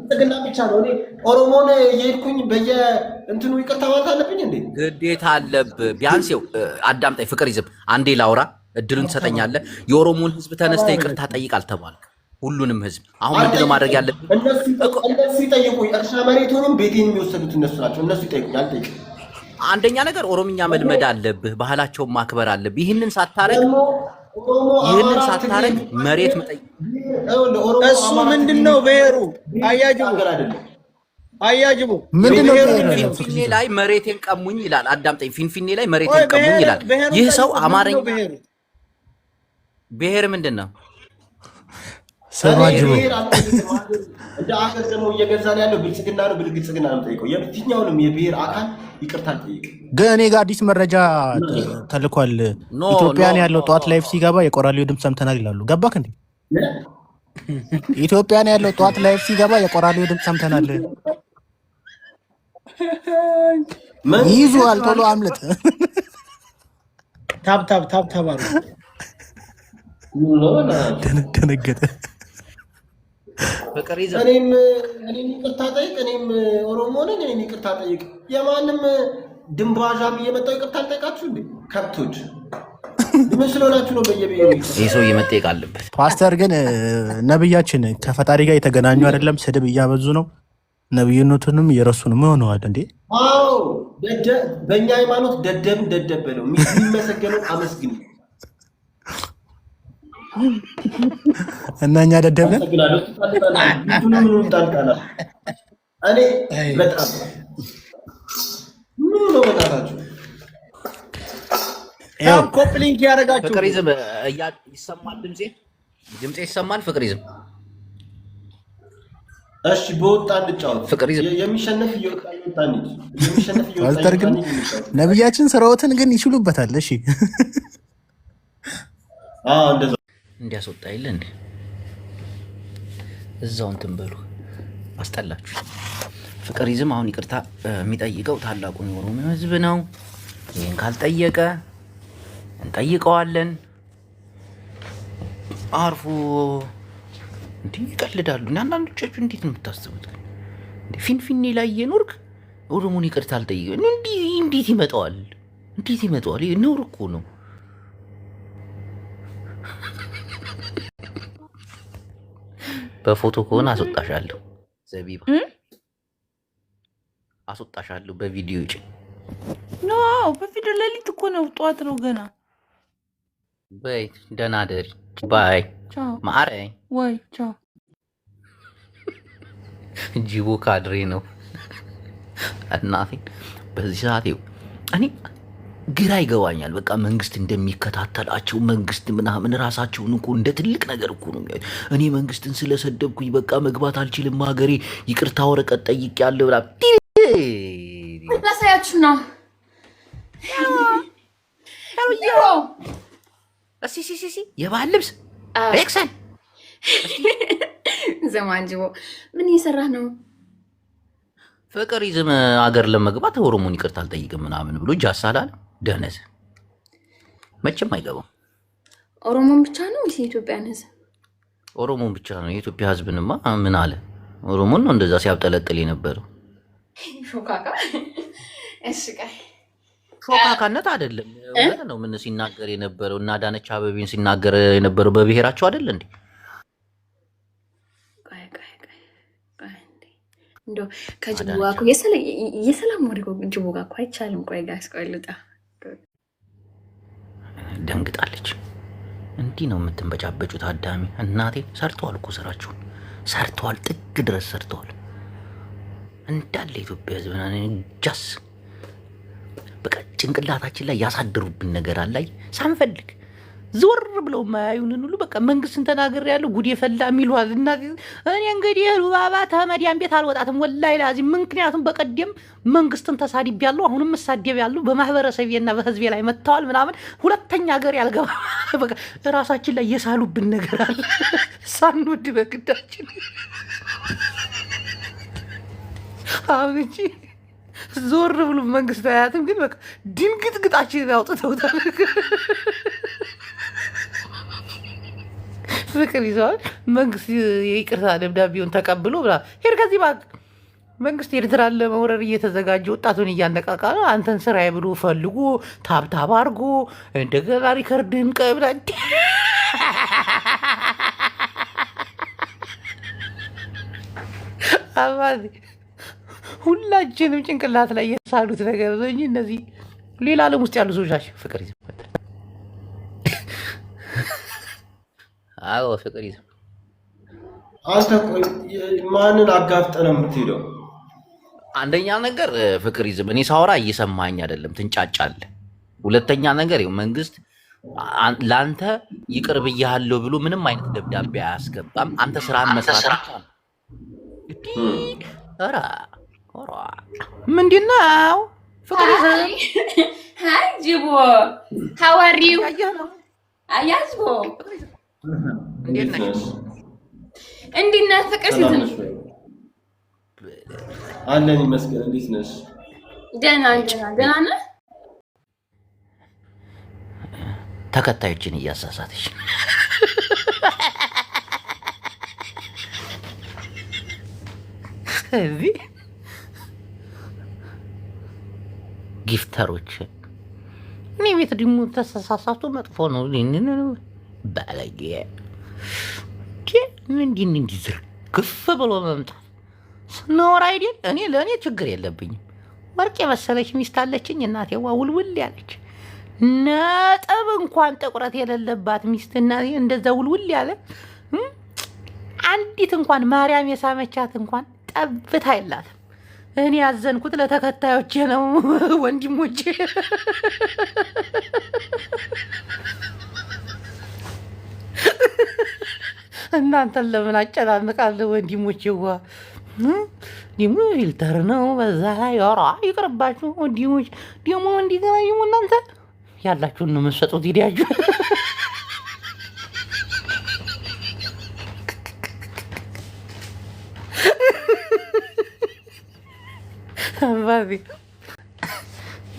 ብልጽግና ብቻ ነው። እኔ ኦሮሞን የሄድኩኝ በየእንትኑ ይቅርታ ማለት አለብኝ እንዴ? ግዴታ አለብህ። ቢያንስ ይኸው አዳምጠኝ፣ ፍቅር ይዝም አንዴ ላውራ እድሉን ትሰጠኛለህ። የኦሮሞን ህዝብ ተነስተህ ይቅርታ ጠይቅ አልተባልክ? ሁሉንም ህዝብ አሁን ምንድነው ማድረግ ያለብህ? እነሱ ይጠይቁኝ። እርሻ መሬቱንም ቤቴን የሚወሰዱት እነሱ ናቸው። እነሱ ይጠይቁኝ፣ አልጠይቅም። አንደኛ ነገር ኦሮምኛ መልመድ አለብህ፣ ባህላቸውን ማክበር አለብህ። ይህንን ሳታረግ መሬት መጠየቅ እሱ ምንድነው ብሔሩ? አያጅቡ ምንድነው? ፊንፊኔ ላይ መሬቴን ቀሙኝ ይላል። አዳምጠኝ። ፊንፊኔ ላይ መሬቴን ቀሙኝ ይላል። ይህ ሰው አማርኛ ብሔር ምንድን ነው? ሰማጅቡ እንደ አገር ደግሞ እየገዛን ያለው ብልጽግና ነው። ብልጽግና ነው ጠይቀው። የትኛውንም የብሔር አካል ይቅርታ ጠይቅ። ግን እኔ ጋር አዲስ መረጃ ተልኳል። ኢትዮጵያን ያለው ጠዋት ላይፍ ሲገባ የቆራሌው ድምፅ ሰምተናል ይላሉ። ገባክ እንዴ? ኢትዮጵያን ያለው ጠዋት ላይፍ ሲገባ የቆራሌው ድምፅ ሰምተናል። ይዙዋል። ቶሎ አምልጥ። ታብ አሉ። ደነገጠ። እኔም ይቅርታ ጠይቅ። እኔም ኦሮሞ ነኝ። እኔም ይቅርታ ጠይቅ። የማንም ድንባዣም እየመጣው ይቅርታ አልጠይቃችሁ እንዴ? ከብቶች ምን ስለሆናችሁ ነው? በየብሔሩ ይህ ሰው መጠየቅ አለበት። ፓስተር ግን ነብያችን ከፈጣሪ ጋር የተገናኙ አይደለም፣ ስድብ እያበዙ ነው። ነብይነቱንም እየረሱ ነው። ምን ሆነዋል እንዴ? አዎ በእኛ ሃይማኖት ደደብን ደደብ በለው የሚመሰገነው አመስግን እና እኛ ደደብ ነን። ምንም ጣልቃላ እኔ በጣም ምን ነው በታታችሁ ያው ኮፕሊንግ ያደርጋችሁ ፍቅሪዝም ይሰማል። ድምጼ ይሰማል። ፍቅሪዝም እሺ፣ በወጣ እንጫወት። ፍቅሪዝም የሚሸነፍ እየወጣ እንጂ የሚሸነፍ እየወጣ ግን ነብያችን ስራዎትን ግን ይችሉበታል። እሺ እንደዛ እንዲያስወጣ የለ እንዴ እዛው እንትን በሉ። አስጠላችሁ። ፍቅሪዝም አሁን ይቅርታ የሚጠይቀው ታላቁን የኦሮሞ ሕዝብ ነው። ይህን ካልጠየቀ እንጠይቀዋለን። አርፎ እንዲህ ይቀልዳሉ። አንዳንዶቻችሁ እንዴት ነው የምታስቡት? ፊንፊኔ ላይ እየኖርክ ኦሮሞን ይቅርታ አልጠይቅም እንዴት ይመጣዋል? እንዴት ይመጣዋል? ነውር እኮ ነው። በፎቶ ከሆነ አስወጣሻለሁ። ዘቢባ አስወጣሻለሁ በቪዲዮ ጭ ኖ በቪዲዮ ሌሊት እኮ ነው፣ ጠዋት ነው ገና። በይ ደህና ደሪ ባይ ማረ ወይ ቻው። ጂቦ ካድሬ ነው እናቴ። በዚህ ሰዓት እኔ ግራ ይገባኛል። በቃ መንግስት እንደሚከታተላቸው መንግስት ምናምን ራሳቸውን እኮ እንደ ትልቅ ነገር እኮ ነው የሚያዩት። እኔ መንግስትን ስለሰደብኩኝ በቃ መግባት አልችልም ሀገሬ፣ ይቅርታ ወረቀት ጠይቄያለሁ ብላ ላሳያችሁ ነው። የባህል ልብስ ኤክሰን ዘማንጅቦ ምን እየሰራህ ነው? ፍቅሪዝም አገር ለመግባት ኦሮሞን ይቅርታ አልጠይቅም ምናምን ብሎ ጃሳላል። ደህነዝ መቼም አይገባም። ኦሮሞን ብቻ ነው ወይስ የኢትዮጵያን ህዝብ? ኦሮሞን ብቻ ነው። የኢትዮጵያ ህዝብንማ ምን አለ? ኦሮሞን ነው እንደዛ ሲያብጠለጥል የነበረው። ሾካካ እሺ፣ ሾካካነት አይደለም እውነት ነው። ምን ሲናገር የነበረው እና አዳነች አቤቤን ሲናገር የነበረው በብሔራቸው አይደል እንዴ? እንደው ከጅቡ ጋር እኮ የሰላም ወደ ጅቡ ጋር እኮ አይቻልም። ቆይ ጋስ ቆይ ልውጣ። ደንግጣለች። እንዲህ ነው የምትንበጫበጩት አዳሚ። እናቴ ሰርተዋል እኮ ስራቸውን ሰርተዋል፣ ጥግ ድረስ ሰርተዋል እንዳለ ኢትዮጵያ ህዝብ ጃስ በቃ ጭንቅላታችን ላይ ያሳድሩብን ነገር አላይ ሳንፈልግ ዞር ብለው ማያዩንን ሁሉ በቃ መንግስትን ተናገር ያለው ጉድ የፈላ የሚሏል። እና እኔ እንግዲህ ሩባባ ተመዲያን ቤት አልወጣትም ወላሂ ላዚም። ምክንያቱም በቀደም መንግስትን ተሳድብ ያለው አሁንም መሳደብ ያለው በማህበረሰቤና በህዝቤ ላይ መጥተዋል ምናምን። ሁለተኛ ሀገር ያልገባ በቃ ራሳችን ላይ የሳሉብን ነገር አለ ሳንወድ በግዳችን። አሁን እንጂ ዞር ብሎ መንግስት አያትም፣ ግን በቃ ድንግጥግጣችንን አውጥተውታል። ፍቅር ይዘዋል። መንግስት የይቅርታ ደብዳቤውን ተቀብሎ ብላ ሄድ ከዚህ ባ መንግስት ኤርትራን ለመውረር እየተዘጋጀ ወጣቱን እያነቃቃ ነው። አንተን ስራዬ ብሎ ፈልጎ ታብታብ አድርጎ እንደገና ሪከርድን ቀብላ አባቴ ሁላችንም ጭንቅላት ላይ የሳሉት ነገር ነው እንጂ እነዚህ ሌላ ዓለም ውስጥ ያሉ ሰዎች ናቸው። ፍቅር ይዘው አዎ፣ ፍቅር ይዘው አንተ ቆይ ማንን አጋፍጠህ ነው የምትሄደው? አንደኛ ነገር ፍቅር ይዘው እኔ ሳወራ እየሰማኝ አይደለም፣ ትንጫጫለህ። ሁለተኛ ነገር ይኸው መንግስት ለአንተ ይቅር ብያለሁ ብሎ ምንም አይነት ደብዳቤ አያስገባም። አንተ ስራን መስራት ብቻ ነው። ኧረ ምንድን ነው ፍቅር ይዘው? ሃይ ጅቦ ሃው አር ዩ? አያዝቦ እንዴት ነሽ? እንዴት ነህ? ፍቅር ሲዝም አለን ይመስገን። እንዴት ነሽ? ደህና ነህ? ተከታዮችን እያሳሳተች እዚህ ጊፍተሮች እኔ ቤት ደግሞ ተሳሳቱ መጥፎ ነው። ባለጌ ምንድን እንዲዝር ግፍ ብሎ መምጣት ስኖር አይደል? እኔ ለእኔ ችግር የለብኝም። ወርቅ የመሰለች ሚስት አለችኝ እናቴዋ ውልውል ያለች ነጥብ እንኳን ጥቁረት የሌለባት ሚስት እናቴ እንደዛ ውልውል ያለ አንዲት እንኳን ማርያም የሳመቻት እንኳን ጠብታ የላትም። እኔ ያዘንኩት ለተከታዮቼ ነው ወንድሞቼ። እናንተን ለምን አጨናንቃለሁ ወንድሞቼዋ? ደግሞ ፊልተር ነው በዛ ላይ ኧረ ይቅርባችሁ ወንድሞች። ደግሞ እንዲገናኙ እናንተ ያላችሁን ነው የምትሰጡት ሂዳችሁ።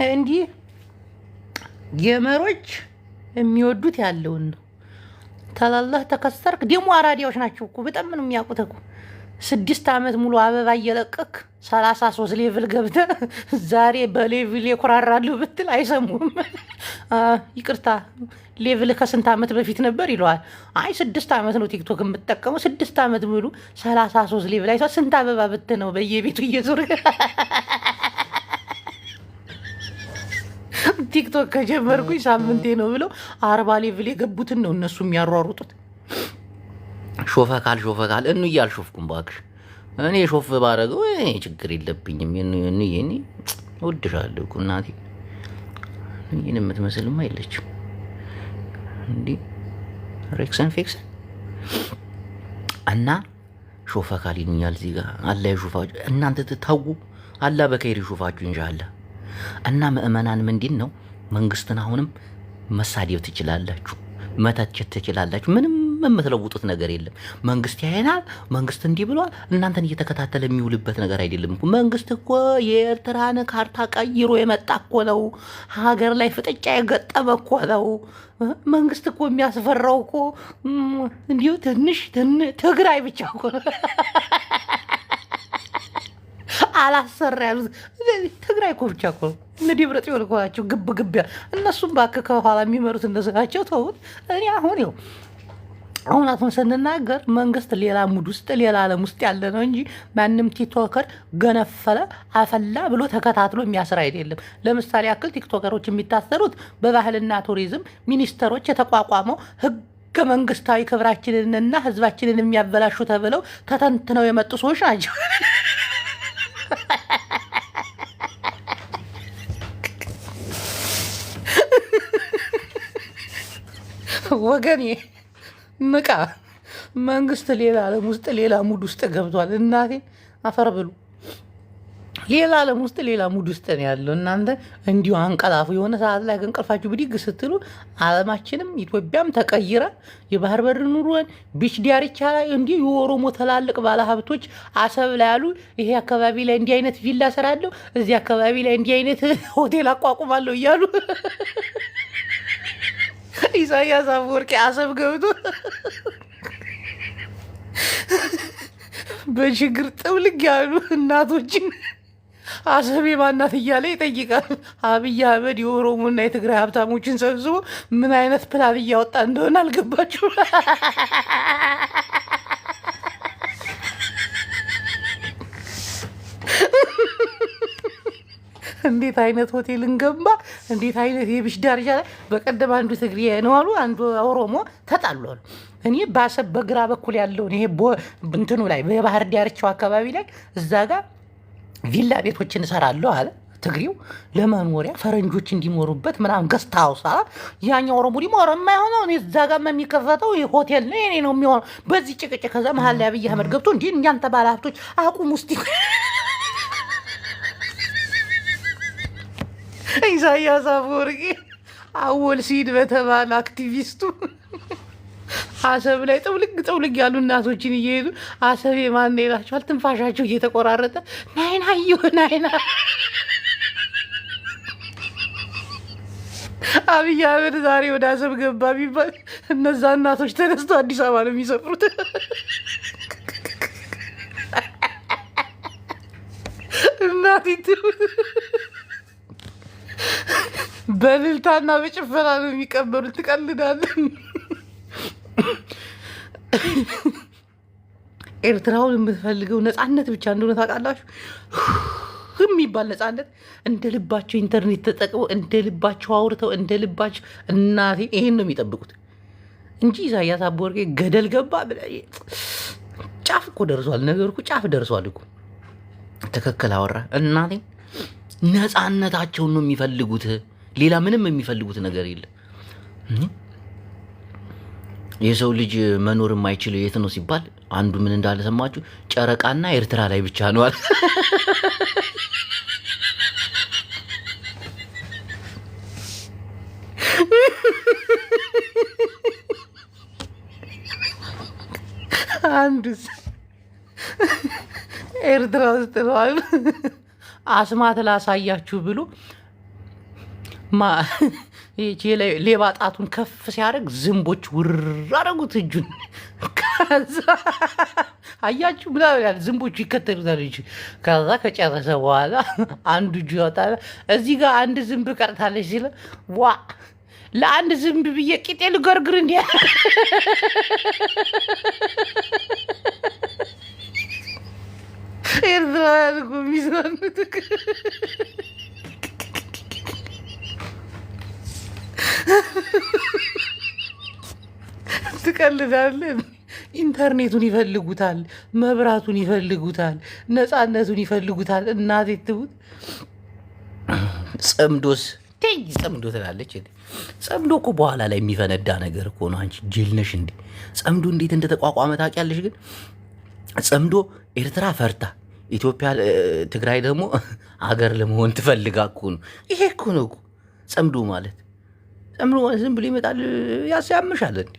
እንዲህ ገመሮች የሚወዱት ያለውን ነው። ተላላህ ተከሰርክ ደግሞ አራዲያዎች ናቸው እኮ በጣም ነው የሚያውቁት እኮ። 6 ዓመት ሙሉ አበባ እየለቀክ 33 ሌቭል ገብተህ ዛሬ በሌቭል የኮራራሉ ብትል አይሰሙም። ይቅርታ ሌቭል ከስንት ዓመት በፊት ነበር ይለዋል። አይ 6 ዓመት ነው ቲክቶክ የምትጠቀመው። 6 ዓመት ሙሉ 33 ሌቭል አይቷ ስንት አበባ ብት ነው በየቤቱ እየዞር ቲክቶክ ከጀመርኩኝ ሳምንቴ ነው ብለው 40 ሌቭል የገቡትን ነው እነሱ የሚያሯሩጡት። ሾፈካል እኑ እያልሾፍኩም እባክሽ። እኔ ሾፍ ባረገው እኔ ችግር የለብኝም። እኔ እወድሻለሁ እኮ እናቴ። እኔን የምትመስልማ የለችም። እንዲህ ሬክሰን ፌክሰን እና ሾፈካል ይሉኛል እዚህ ጋር አላህ ይሾፋችሁ። እናንተ ትታው አላህ በከይር ይሾፋችሁ ኢንሻአላህ። እና ምእመናን ምንድን ነው መንግስትን አሁንም መሳደብ ትችላላችሁ፣ መተቸት ትችላላችሁ። ምንም የምትለውጡት ነገር የለም። መንግስት ያየናል፣ መንግስት እንዲህ ብሏል። እናንተን እየተከታተለ የሚውልበት ነገር አይደለም እኮ። መንግስት እኮ የኤርትራን ካርታ ቀይሮ የመጣ እኮ ነው። ሀገር ላይ ፍጥጫ የገጠመ እኮ ነው። መንግስት እኮ የሚያስፈራው እኮ እንዲሁ ትንሽ ትግራይ ብቻ እኮ አላሰራ ያሉት ትግራይ እኮ ብቻ እኮ ነው። እነ ደብረጽዮን እኮ ናቸው ግብ ግብ። እነሱም እባክህ ከኋላ የሚመሩት እነሱ ናቸው። ተውት። እኔ አሁን አሁን ስንናገር መንግስት ሌላ ሙድ ውስጥ ሌላ ዓለም ውስጥ ያለ ነው እንጂ ማንም ቲክቶከር ገነፈለ አፈላ ብሎ ተከታትሎ የሚያስር አይደለም። ለምሳሌ ያክል ቲክቶከሮች የሚታሰሩት በባህልና ቱሪዝም ሚኒስተሮች የተቋቋመው ህገ መንግስታዊ ክብራችንንና ህዝባችንን የሚያበላሹ ተብለው ተተንትነው የመጡ ሰዎች ናቸው። ወገኔ ንቃ። መንግስት ሌላ ዓለም ውስጥ ሌላ ሙድ ውስጥ ገብቷል። እናቴ አፈር ብሉ። ሌላ ዓለም ውስጥ ሌላ ሙድ ውስጥ ነው ያለው። እናንተ እንዲሁ አንቀላፉ። የሆነ ሰዓት ላይ እንቅልፋችሁ ብድግ ስትሉ ዓለማችንም ኢትዮጵያም ተቀይራ የባህር በር ኑሮን ቢች ዳርቻ ላይ እንዲህ የኦሮሞ ትላልቅ ባለሀብቶች አሰብ ላይ ያሉ ይሄ አካባቢ ላይ እንዲህ አይነት ቪላ ሰራለሁ፣ እዚህ አካባቢ ላይ እንዲህ አይነት ሆቴል አቋቁማለሁ እያሉ ኢሳያስ አፈወርቂ አሰብ ገብቶ በችግር ጥብልግ ያሉ እናቶችን አሰብ ማናት እያለ ይጠይቃል። አብይ አህመድ የኦሮሞና የትግራይ ሀብታሞችን ሰብስቦ ምን አይነት ፕላን እያወጣ እንደሆነ አልገባችሁ? እንዴት አይነት ሆቴል እንገንባ፣ እንዴት አይነት የቢሽ ዳርቻ ላይ። በቀደም አንዱ ትግሬ ነው አሉ፣ አንዱ ኦሮሞ ተጣሏል። እኔ ባሰብ በግራ በኩል ያለውን ይሄ እንትኑ ላይ በባህር ዳርቻው አካባቢ ላይ እዛ ጋር ቪላ ቤቶችን እሰራለሁ አለ ትግሬው፣ ለመኖሪያ ፈረንጆች እንዲኖሩበት ምናምን ገስት ሀውስ። ያኛው ኦሮሞ ደግሞ የማይሆነው እኔ እዛ ጋር የሚከፈተው ሆቴል ነው የኔ ነው የሚሆነው። በዚህ ጭቅጭቅ ከዛ መሀል ላይ አብይ አህመድ ገብቶ እንዲህ እኛንተ ባለሀብቶች አቁም ውስጥ ኢሳያስ አፈወርቂ አወል ሲድ በተባለ አክቲቪስቱ አሰብ ላይ ጥውልግ ያሉ እናቶችን እየሄዱ አሰብ የማን ይላቸዋል። ትንፋሻቸው እየተቆራረጠ ናይና ናይና። አብይ አህመድ ዛሬ ወደ አሰብ ገባ ቢባል እነዛ እናቶች ተነስተው አዲስ አበባ ነው የሚሰፍሩት። እናቲቱ በልልታና በጭፈራ ነው የሚቀበሉት። ትቀልዳለን። ኤርትራውን የምትፈልገው ነፃነት ብቻ እንደሆነ ታውቃላችሁ። የሚባል ነፃነት እንደ ልባቸው ኢንተርኔት ተጠቅመው እንደ ልባቸው አውርተው እንደ ልባቸው እናቴ ይሄን ነው የሚጠብቁት እንጂ ኢሳያስ አፈወርቂ ገደል ገባ ጫፍ እኮ ደርሷል። ነገር እኮ ጫፍ ደርሷል እኮ። ትክክል አወራ እናቴ። ነፃነታቸውን ነው የሚፈልጉት። ሌላ ምንም የሚፈልጉት ነገር የለም። የሰው ልጅ መኖር የማይችለው የት ነው ሲባል አንዱ ምን እንዳለ ሰማችሁ? ጨረቃና ኤርትራ ላይ ብቻ ነው አለ። አንዱ ኤርትራ ውስጥ ነው አስማት ላሳያችሁ ብሎ ሌባ ጣቱን ከፍ ሲያደርግ ዝንቦች ውር አደረጉት እጁን። ከዛ አያችሁ ብላ ዝንቦቹ ይከተሉታል እጁ። ከዛ ከጨረሰ በኋላ አንዱ እጁ ያወጣል። እዚህ ጋር አንድ ዝንብ ቀርታለች ሲለ ዋ ለአንድ ዝንብ ብዬ ቂጤ ልገርግር እንዲ ኤርትራ ያልኩ የሚዝናኑት ትቀልዳለን። ኢንተርኔቱን ይፈልጉታል፣ መብራቱን ይፈልጉታል፣ ነፃነቱን ይፈልጉታል። እናቴ ትሙት። ጸምዶስ ጸምዶ ትላለች። ጸምዶ እኮ በኋላ ላይ የሚፈነዳ ነገር እኮ ነው። አንቺ ጅል ነሽ እንዴ? ጸምዶ እንዴት እንደተቋቋመ ታውቂያለሽ? ግን ጸምዶ ኤርትራ ፈርታ ኢትዮጵያ ትግራይ ደግሞ አገር ለመሆን ትፈልጋ እኮ ነው። ይሄ እኮ ነው ጸምዶ ማለት። ጸምዶ ማለት ዝም ብሎ ይመጣል ያስያምሻል እንዴ?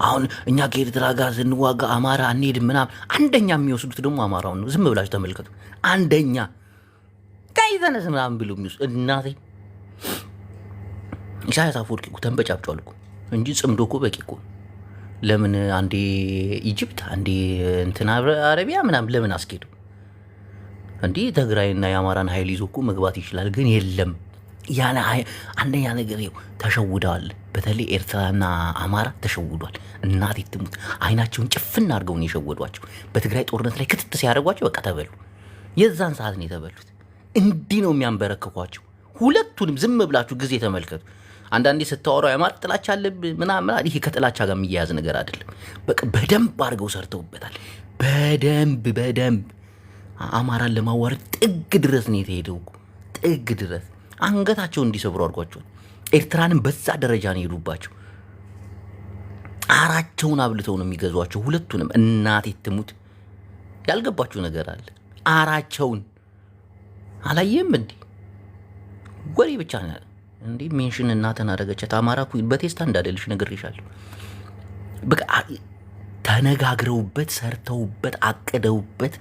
አሁን እኛ ከኤርትራ ጋር ስንዋጋ አማራ አንሄድም ምናምን፣ አንደኛ የሚወስዱት ደግሞ አማራውን ነው። ዝም ብላችሁ ተመልከቱ። አንደኛ ተይዘነስ ምናምን ብሎ የሚወስዱ እናቴ። ኢሳያስ አፈወርቂ እኮ ተንበጫብጫል እኮ እንጂ ጽምዶ እኮ በቂ እኮ። ለምን አንዴ ኢጅፕት አንዴ እንትና አረቢያ ምናምን ለምን አስኬዱ? እንዲህ ትግራይና የአማራን ኃይል ይዞ እኮ መግባት ይችላል። ግን የለም ያለ አንደኛ ነገር ይኸው ተሸውደዋል። በተለይ ኤርትራና አማራ ተሸውዷል። እናቴ ትሙት። አይናቸውን ጭፍና አድርገው ነው የሸወዷቸው። በትግራይ ጦርነት ላይ ክትት ሲያደርጓቸው በቃ ተበሉ። የዛን ሰዓት ነው የተበሉት። እንዲህ ነው የሚያንበረክኳቸው። ሁለቱንም ዝም ብላችሁ ጊዜ ተመልከቱ። አንዳንዴ ስታወራው የአማራ ጥላቻ አለብህ ምናምን፣ ይሄ ከጥላቻ ጋር የሚያያዝ ነገር አይደለም። በቃ በደንብ አድርገው ሰርተውበታል። በደንብ አማራን ለማዋረድ ጥግ ድረስ ነው የተሄደው። ጥግ ድረስ አንገታቸውን እንዲሰብሩ አድርጓቸዋል። ኤርትራንም በዛ ደረጃ ነው የሄዱባቸው። አራቸውን አብልተው ነው የሚገዟቸው ሁለቱንም። እናቴ ትሙት። ያልገባችሁ ነገር አለ። አራቸውን አላየም እንዴ? ወሬ ብቻ ነው እንዴ? ሜንሽን እናተን አደረገቻት። አማራ እኮ በቴስታ እንዳደልሽ ነግሬሻለሁ። በቃ ተነጋግረውበት ሰርተውበት አቅደውበት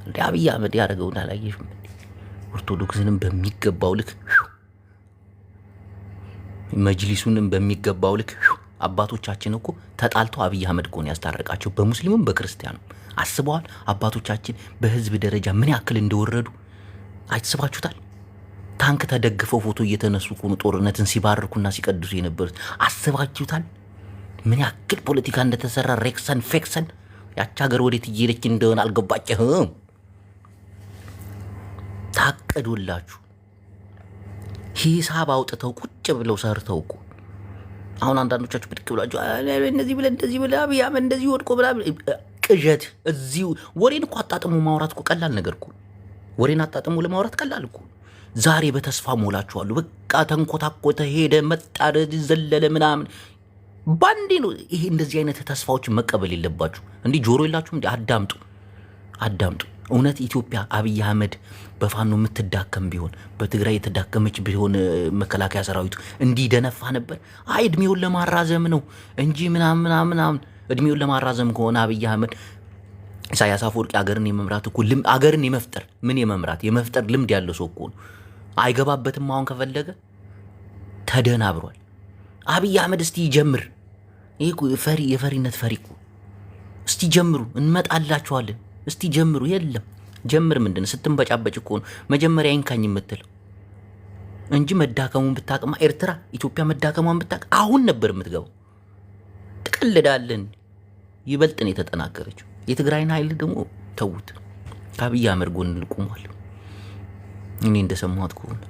እንደ አብይ አህመድ ያደረገውን አላየሽም እንዴ? ኦርቶዶክስንም በሚገባው ልክ መጅሊሱንም በሚገባው ልክ አባቶቻችን እኮ ተጣልተው አብይ አህመድ እኮ ነው ያስታረቃቸው፣ በሙስሊሙም በክርስቲያኑም። አስበዋል? አባቶቻችን በህዝብ ደረጃ ምን ያክል እንደወረዱ አይተስባችሁታል? ታንክ ተደግፈው ፎቶ እየተነሱ እኮ ነው ጦርነትን ሲባርኩና ሲቀድሱ የነበሩት። አስባችሁታል? ምን ያክል ፖለቲካ እንደተሰራ ሬክሰን ፌክሰን። ያች ሀገር ወዴት እየሄደች እንደሆነ አልገባችህም? ታቀዱላችሁ ሂሳብ አውጥተው ቁጭ ብለው ሰርተው እኮ። አሁን አንዳንዶቻችሁ ብድቅ ብላችሁ እነዚህ ብለህ እንደዚህ ብለህ አብይ አህመድ እንደዚህ ወድቆ ብላ ቅዠት። እዚሁ ወሬን እኮ አጣጥሞ ማውራት እኮ ቀላል ነገር እኮ። ወሬን አጣጥሞ ለማውራት ቀላል እኮ። ዛሬ በተስፋ ሞላችኋለሁ። በቃ ተንኮታኮተ፣ ሄደ፣ መጣ፣ ዘለለ ምናምን ባንዴ ነው። ይሄ እንደዚህ አይነት ተስፋዎችን መቀበል የለባችሁ። እንዲህ ጆሮ የላችሁም? እንዲህ አዳምጡ። እውነት ኢትዮጵያ አብይ አህመድ በፋኖ የምትዳከም ቢሆን፣ በትግራይ የተዳከመች ቢሆን መከላከያ ሰራዊቱ እንዲህ ደነፋ ነበር? አይ እድሜውን ለማራዘም ነው እንጂ ምናምን። እድሜውን ለማራዘም ከሆነ አብይ አህመድ ኢሳያስ አፈወርቂ አገርን የመምራት እኮ አገርን የመፍጠር የመፍጠር ልምድ ያለው ሰው እኮ ነው። አይገባበትም። አሁን ከፈለገ ተደናብሯል። አብይ አህመድ እስቲ ይጀምር። ይሄ የፈሪነት ፈሪ እኮ። እስቲ ጀምሩ፣ እንመጣላችኋለን። እስቲ ጀምሩ። የለም ጀምር ምንድን ነው? ስትንበጫበጭ እኮ ነው መጀመሪያ ይንካኝ የምትለው እንጂ መዳከሙን ብታቅማ ኤርትራ ኢትዮጵያ መዳከሟን ብታቅ አሁን ነበር የምትገባው። ትቀልዳለን። ይበልጥ ነው የተጠናከረችው። የትግራይን ኃይል ደግሞ ተዉት። ከአብይ አህመድ ጎን ቁሟል። እኔ እንደሰማሁት ከሆነ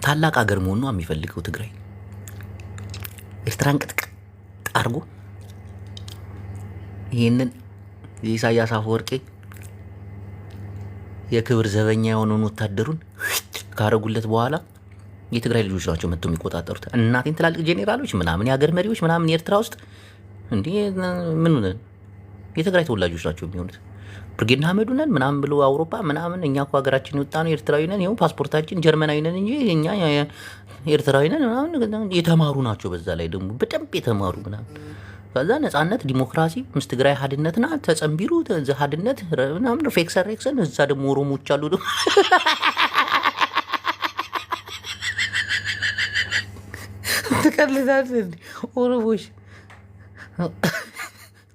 ታላቅ ሀገር መሆኑ ነው የሚፈልገው ትግራይ። ኤርትራን ቅጥቅጥ አድርጎ ይህንን የኢሳያስ አፈወርቄ የክብር ዘበኛ የሆነውን ወታደሩን ካረጉለት በኋላ የትግራይ ልጆች ናቸው መጥተው የሚቆጣጠሩት። እናቴን ትላልቅ ጄኔራሎች ምናምን የሀገር መሪዎች ምናምን የኤርትራ ውስጥ እንዲህ ምን የትግራይ ተወላጆች ናቸው የሚሆኑት። ብርጌድ ንሓመዱ ነን ምናምን ብሎ አውሮፓ ምናምን እኛ እኮ ሀገራችን የወጣ ነው ኤርትራዊ ነን፣ ይኸው ፓስፖርታችን ጀርመናዊ ነን እንጂ እኛ ኤርትራዊ ነን ምናምን። የተማሩ ናቸው፣ በዛ ላይ ደግሞ በደንብ የተማሩ ምናምን። ከዛ ነጻነት ዲሞክራሲ ምስ ትግራይ ሀድነትና ተጸንቢሩ ሀድነት ምናምን ፌክሰን ሬክሰን እዛ ደግሞ ኦሮሞች አሉ ደግሞ ትቀልዳል እንዲ ኦሮሞች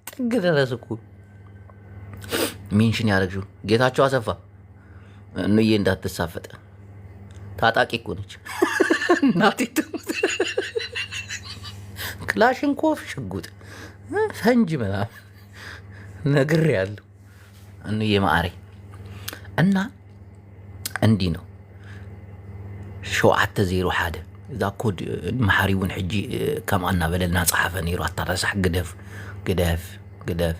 ጥግ ድረስ እኮ ሜንሽን ያደረግሽው ጌታቸው አሰፋ እንዬ እንዳትሳፈጥ ታጣቂ እኮ ነች እናቴ ትሙት። ክላሽንኮፍ ሽጉጥ ፈንጂ ምናምን ነግሬያለሁ እንዬ ማዕሬ። እና እንዲህ ነው 701 እዛ ኮድ መሓሪ እውን ሕጂ ከምኣ እናበለልና ፀሓፈ ነይሩ ኣታረሳሕ ግደፍ ግደፍ ግደፍ።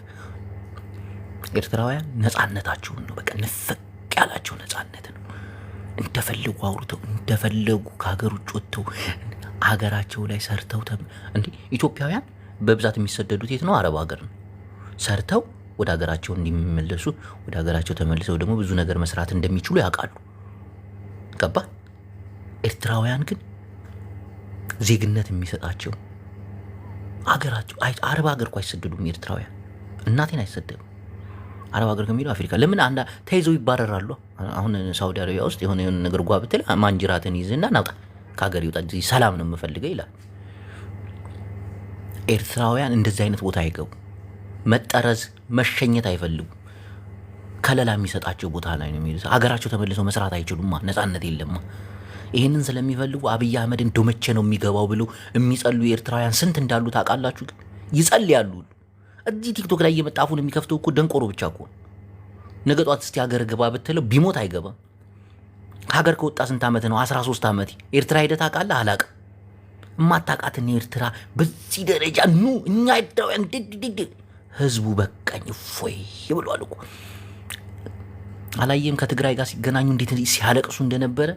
ኤርትራውያን ነፃነታቸውን ነው በቃ ንፍቅ ያላቸው ነፃነት ነው። እንደፈለጉ አውርተው እንደፈለጉ ከሀገር ውጭ ወጥተው ሀገራቸው ላይ ሰርተው እንዴ ኢትዮጵያውያን በብዛት የሚሰደዱት የት ነው? አረብ ሀገር ነው። ሰርተው ወደ ሀገራቸው እንዲመለሱ ወደ ሀገራቸው ተመልሰው ደግሞ ብዙ ነገር መስራት እንደሚችሉ ያውቃሉ። ገባ? ኤርትራውያን ግን ዜግነት የሚሰጣቸው ሀገራቸው አረብ ሀገር እኮ አይሰደዱም ኤርትራውያን። እናቴን አይሰደዱም አረብ ሀገር ከሚለው አፍሪካ ለምን አንዳ ተይዘው ይባረራሉ። አሁን ሳውዲ አረቢያ ውስጥ የሆነ ነገር ጓ ብትል ማንጅራትን ይዝና ናውጣ ከሀገር ይውጣ ሰላም ነው የምፈልገው ይላል። ኤርትራውያን እንደዚህ አይነት ቦታ አይገቡ። መጠረዝ መሸኘት አይፈልጉ። ከለላ የሚሰጣቸው ቦታ ላይ ነው የሚሉት። ሀገራቸው ተመልሰው መስራት አይችሉማ፣ ነፃነት የለማ። ይህንን ስለሚፈልጉ አብይ አህመድ እንደው መቼ ነው የሚገባው ብሎ የሚጸሉ ኤርትራውያን ስንት እንዳሉ ታውቃላችሁ? ግን ይጸልያሉ። እዚህ ቲክቶክ ላይ እየመጣፉን የሚከፍተው እኮ ደንቆሮ ብቻ እኮ። ነገ ጧት እስቲ ሀገር ግባ ብትለው ቢሞት አይገባም። ሀገር ከወጣ ስንት ዓመት ነው? 13 ዓመት። ኤርትራ ሄደህ ታውቃለህ? አላውቅም። እማታውቃትን ኤርትራ በዚህ ደረጃ ኑ እኛ ኤርትራውያን ድድድድ ህዝቡ በቃኝ ፎይ ብሏል እኮ። አላየም? ከትግራይ ጋር ሲገናኙ እንዴት ሲያለቅሱ እንደነበረ።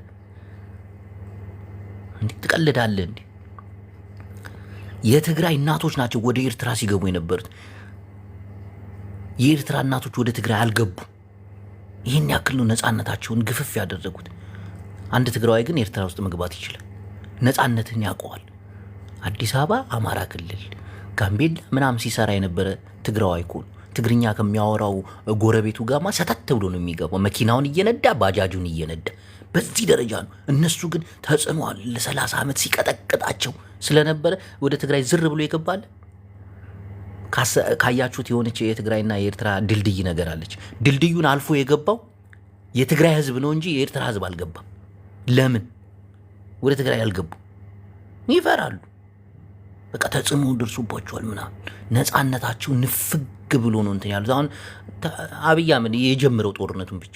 እንዴ ትቀልዳለህ እንዴ? የትግራይ እናቶች ናቸው ወደ ኤርትራ ሲገቡ የነበሩት። የኤርትራ እናቶች ወደ ትግራይ አልገቡ። ይህን ያክል ነው ነፃነታቸውን ግፍፍ ያደረጉት። አንድ ትግራዋይ ግን ኤርትራ ውስጥ መግባት ይችላል። ነፃነትን ያውቀዋል። አዲስ አበባ፣ አማራ ክልል፣ ጋምቤላ ምናምን ሲሰራ የነበረ ትግራዋይ እኮ ትግርኛ ከሚያወራው ጎረቤቱ ጋማ ሰተት ብሎ ነው የሚገባው። መኪናውን እየነዳ ባጃጁን እየነዳ በዚህ ደረጃ ነው። እነሱ ግን ተጽዕኗል ለ30 ዓመት ሲቀጠቅጣቸው ስለነበረ ወደ ትግራይ ዝር ብሎ ይገባል። ካያችሁት የሆነች የትግራይና የኤርትራ ድልድይ ነገር አለች። ድልድዩን አልፎ የገባው የትግራይ ህዝብ ነው እንጂ የኤርትራ ህዝብ አልገባም። ለምን ወደ ትግራይ አልገቡ? ይፈራሉ። በቃ ተጽዕኖ ደርሶባቸዋል ምናምን። ነፃነታቸው ንፍግ ብሎ ነው እንትን ያሉት። አሁን አብይ አህመድ የጀመረው ጦርነቱን ብቻ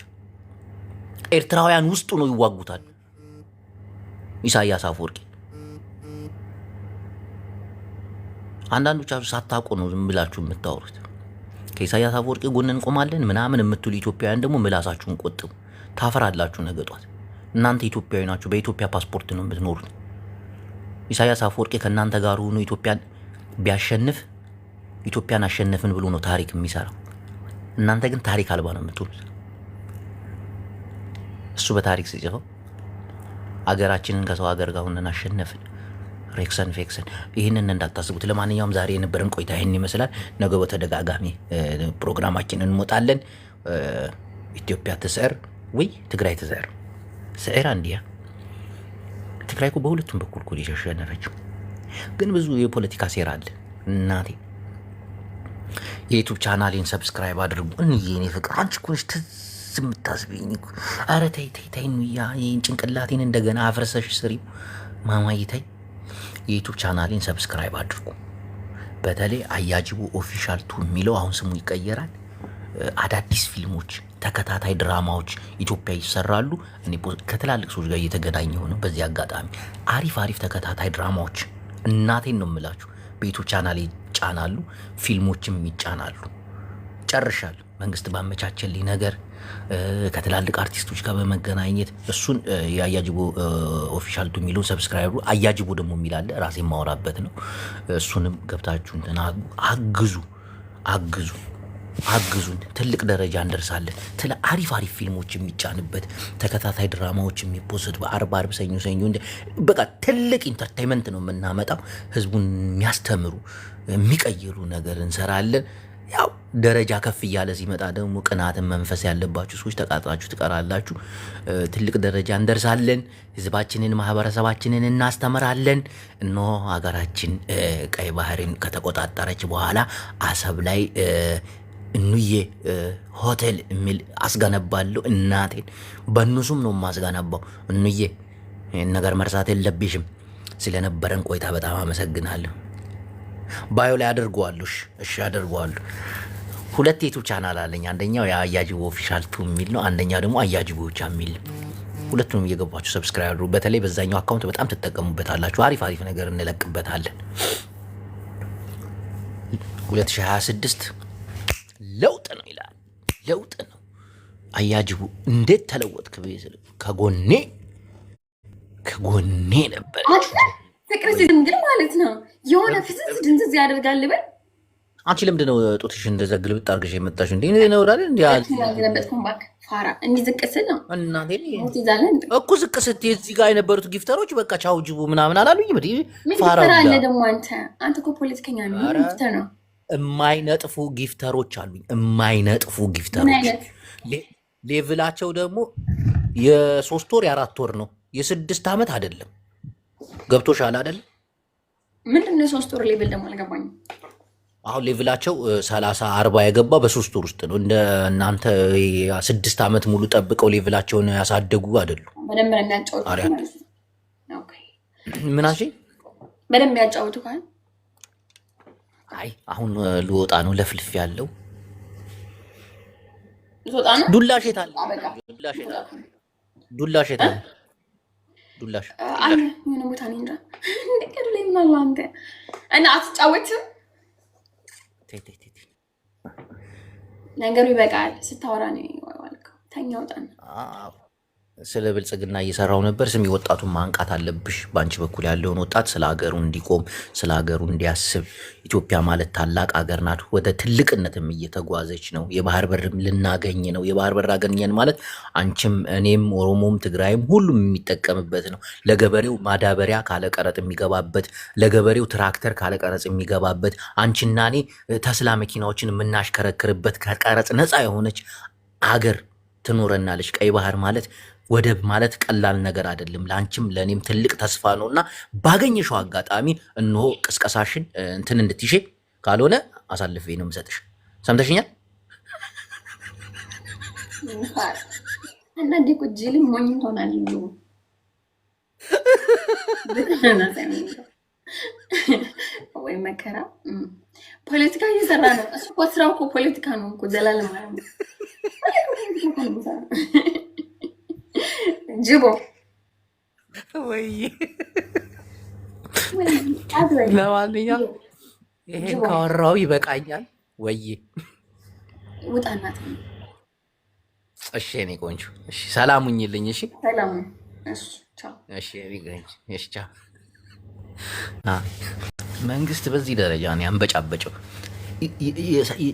ኤርትራውያን ውስጡ ነው ይዋጉታል። ኢሳያስ አፈወርቂ አንዳንዶቻችሁ ሳታውቁ ነው ዝም ብላችሁ የምታወሩት። ከኢሳያስ አፈወርቂ ጎን እንቆማለን ምናምን የምትሉ ኢትዮጵያውያን ደግሞ ምላሳችሁን ቆጥቡ። ታፈራላችሁ ነገ ጧት። እናንተ ኢትዮጵያዊ ናችሁ፣ በኢትዮጵያ ፓስፖርት ነው የምትኖሩት። ኢሳያስ አፈወርቂ ከእናንተ ጋር ሆኖ ኢትዮጵያን ቢያሸንፍ ኢትዮጵያን አሸነፍን ብሎ ነው ታሪክ የሚሰራው። እናንተ ግን ታሪክ አልባ ነው የምትሆኑት። እሱ በታሪክ ሲጽፈው አገራችንን ከሰው ሀገር ጋር ሆነን አሸነፍን ሬክሰን ፌክሰን። ይህንን እንዳታስቡት። ለማንኛውም ዛሬ የነበረን ቆይታ ይህን ይመስላል። ነገ በተደጋጋሚ ፕሮግራማችን እንሞጣለን። ኢትዮጵያ ትስዕር ወይ ትግራይ ትስዕር? ስዕር አንዲያ ትግራይ እኮ በሁለቱም በኩል እኮ የሸነፈችው፣ ግን ብዙ የፖለቲካ ሴራ አለ። እናቴ የዩቱብ ቻናሌን ሰብስክራይብ አድርጉ። የኔ ፍቅር አንቺ እኮ ነሽ ትዝ የምታስቢኝ። ኧረ ተይ ተይ ተይ፣ ይህን ጭንቅላቴን እንደገና አፍርሰሽ ስሪው ማማዬ ተይ። የዩቱብ ቻናሌን ሰብስክራይብ አድርጉ። በተለይ አያጅቡ ኦፊሻል ቱ የሚለው አሁን ስሙ ይቀየራል። አዳዲስ ፊልሞች ተከታታይ ድራማዎች ኢትዮጵያ ይሰራሉ። እኔ ከትላልቅ ሰዎች ጋር እየተገናኘሁ ነው። በዚህ አጋጣሚ አሪፍ ተከታታይ ድራማዎች እናቴን ነው የምላችሁ ቤቱ ቻናል ይጫናሉ፣ ፊልሞችም ይጫናሉ። ጨርሻለሁ። መንግስት ባመቻቸልኝ ነገር ከትላልቅ አርቲስቶች ጋር በመገናኘት እሱን የአያጅቦ ኦፊሻል ቱ የሚለውን ሰብስክራይቡ አያጅቦ ደግሞ የሚላለ ራሴ የማወራበት ነው። እሱንም ገብታችሁ እንትን አግዙን። ትልቅ ደረጃ እንደርሳለን። አሪፍ ፊልሞች የሚጫንበት ተከታታይ ድራማዎች የሚፖስት በአርብ ሰኞ በቃ ትልቅ ኢንተርቴንመንት ነው የምናመጣው። ህዝቡን የሚያስተምሩ የሚቀይሩ ነገር እንሰራለን። ያው ደረጃ ከፍ እያለ ሲመጣ ደግሞ ቅናትን መንፈስ ያለባችሁ ሰዎች ተቃጥላችሁ ትቀራላችሁ። ትልቅ ደረጃ እንደርሳለን። ህዝባችንን ማህበረሰባችንን እናስተምራለን። እነሆ ሀገራችን ቀይ ባህርን ከተቆጣጠረች በኋላ አሰብ ላይ እኑዬ ሆቴል የሚል አስገነባለሁ። እናቴን በእነሱም ነው የማስገነባው። እኑዬ ይህን ነገር መርሳት የለብሽም። ስለነበረን ቆይታ በጣም አመሰግናለሁ። ባዮ ላይ አድርገዋለሁ። እሺ አድርገዋለሁ። 2 ዩቲዩብ ቻናል አለኝ። አንደኛው የአያጅቦ ኦፊሻል ቱ የሚል ነው። አንደኛው ደግሞ አያጅቦ ብቻ የሚል። ሁለቱንም እየገባችሁ ሰብስክራይብ አድርጉ። በተለይ በዛኛው አካውንት በጣም ትጠቀሙበታላችሁ። አሪፍ ነገር እንለቅበታለን። 2026 ለውጥ ነው ይላል። ለውጥ ነው። አያጅቦ እንዴት ተለወጥክ? ከጎኔ ነበር። ፍቅር ሲድንግል ማለት ነው። የሆነ ፍስስ ድንዝዝ ያደርጋል። ልበል አንቺ ለምንድን ነው ጡትሽ እንደዛ ግልብጥ አድርገሽ የመጣሽ? እንዴ ነው ወራለ እንዴ ያለበትኩም ባክ ፋራ እንዲ ዝቅስል ነው እናቴ እኮ ዝቅስት እዚህ ጋር የነበሩት ጊፍተሮች በቃ ቻው ጅቡ ምናምን አላሉኝ። ፋራ አለ ደግሞ አንተ እኮ ፖለቲከኛ ነው። ጊፍተር ነው። የማይነጥፉ ጊፍተሮች አሉኝ። የማይነጥፉ ጊፍተሮች ሌቭላቸው ደግሞ የ3 ወር የ4 ወር ነው፣ የ6 ዓመት አይደለም። ገብቶሻል አይደል? ምንድን ነው 3 ወር ሌቭል ደግሞ አልገባኝም። አሁን ሌቭላቸው 30-40 የገባ በ3 ወር ውስጥ ነው። እንደ እናንተ 6 ዓመት ሙሉ ጠብቀው ሌቭላቸውን ያሳደጉ አይደሉም። በደንብ የሚያጫውቱ ምን አልሽኝ? በደንብ ያጫውቱ ካል አይ አሁን ልወጣ ነው። ለፍልፍ ያለው ልወጣ ነው። ዱላሽ የታለ? ዱላሽ የታለ? ዱላሽ አለ ምን ቦታ ነው እንዴ? እንደከለ ላይ ምን አለ አንተ እና አትጫወትም? ነገሩ ይበቃል። ስታወራ ነው ዋልከው። ተኛ ወጣና ስለ ብልጽግና እየሰራው ነበር። ስሚ ወጣቱን ማንቃት አለብሽ። በአንቺ በኩል ያለውን ወጣት ስለ ሀገሩ እንዲቆም ስለ ሀገሩ እንዲያስብ። ኢትዮጵያ ማለት ታላቅ ሀገር ናት። ወደ ትልቅነትም እየተጓዘች ነው። የባህር በርም ልናገኝ ነው። የባህር በር አገኘን ማለት አንቺም እኔም ኦሮሞም ትግራይም ሁሉም የሚጠቀምበት ነው። ለገበሬው ማዳበሪያ ካለቀረጥ የሚገባበት፣ ለገበሬው ትራክተር ካለቀረጽ የሚገባበት፣ አንቺና እኔ ተስላ መኪናዎችን የምናሽከረክርበት ከቀረጽ ነፃ የሆነች አገር ትኖረናለች። ቀይ ባህር ማለት ወደብ ማለት ቀላል ነገር አይደለም። ለአንቺም ለእኔም ትልቅ ተስፋ ነው እና ባገኘሽው አጋጣሚ እነሆ ቅስቀሳሽን እንትን እንድትይሽ፣ ካልሆነ አሳልፌ ነው የምሰጥሽ። ሰምተሽኛል? አንዳንዴ እኮ ጅልም ሞኝ ትሆናለህ። ወይ መከራ። ፖለቲካ እየሰራ ነው እሱ እኮ ስራው እኮ ፖለቲካ ነው እኮ ዘላለም ማለት ነው። ጅቦ ወይ ለማንኛውም ይሄን ካወራው ይበቃኛል። ወይ ውጣናት። እሺ እኔ ቆንጆ እሺ፣ ሰላም ሁኚልኝ። እሺ ሰላም። እሺ ቻው። እሺ እሺ ቻው። መንግስት በዚህ ደረጃ ነው ያንበጫበጨው።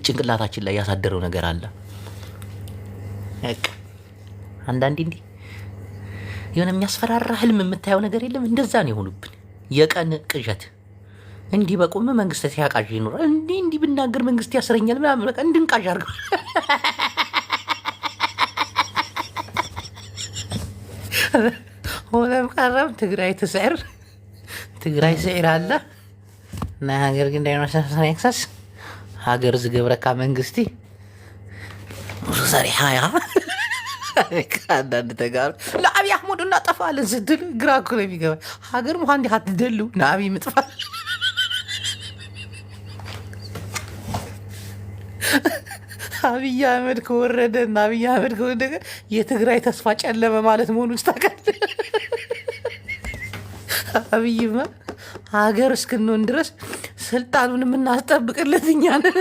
ጭንቅላታችን ላይ ያሳደረው ነገር አለ። አንዳንዴ እንዲህ የሆነ የሚያስፈራራ ህልም የምታየው ነገር የለም? እንደዛ ነው የሆኑብን። የቀን ቅዠት እንዲህ በቁም መንግስት ሲያቃዥ ይኖራል። እንዲህ ብናገር መንግስት ያስረኛል ምናምን በቃ እንድንቃዥ አድርገው ሆነም ቀረም ትግራይ ትስዕር ትግራይ ስዕር አለ ናይ ሃገር ግን ዳይኖሳክሰስ ሃገር ዝገብረካ መንግስቲ ሰሪሓ ያ አንዳንድ ተጋሩ ለአብይ አሕመድ እናጠፋለን ስትል ግራ እኮ ነው የሚገባ። ሀገር ምኳን እንዲህ አትደሉ ለአብይ ምጥፋት አብይ አህመድ ከወረደ እና አብይ አህመድ ከወደቀ የትግራይ ተስፋ ጨለመ ማለት መሆኑን ታውቃለህ? አብይማ ሀገር እስክንሆን ድረስ ስልጣኑን የምናስጠብቅለት እኛ ነን።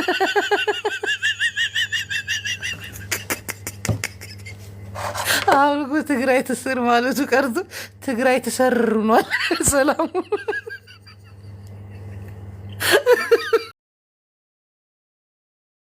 አሁን እኮ ትግራይ ትስር ማለቱ ቀርቶ ትግራይ ትሰርር ሆኗል። ሰላሙ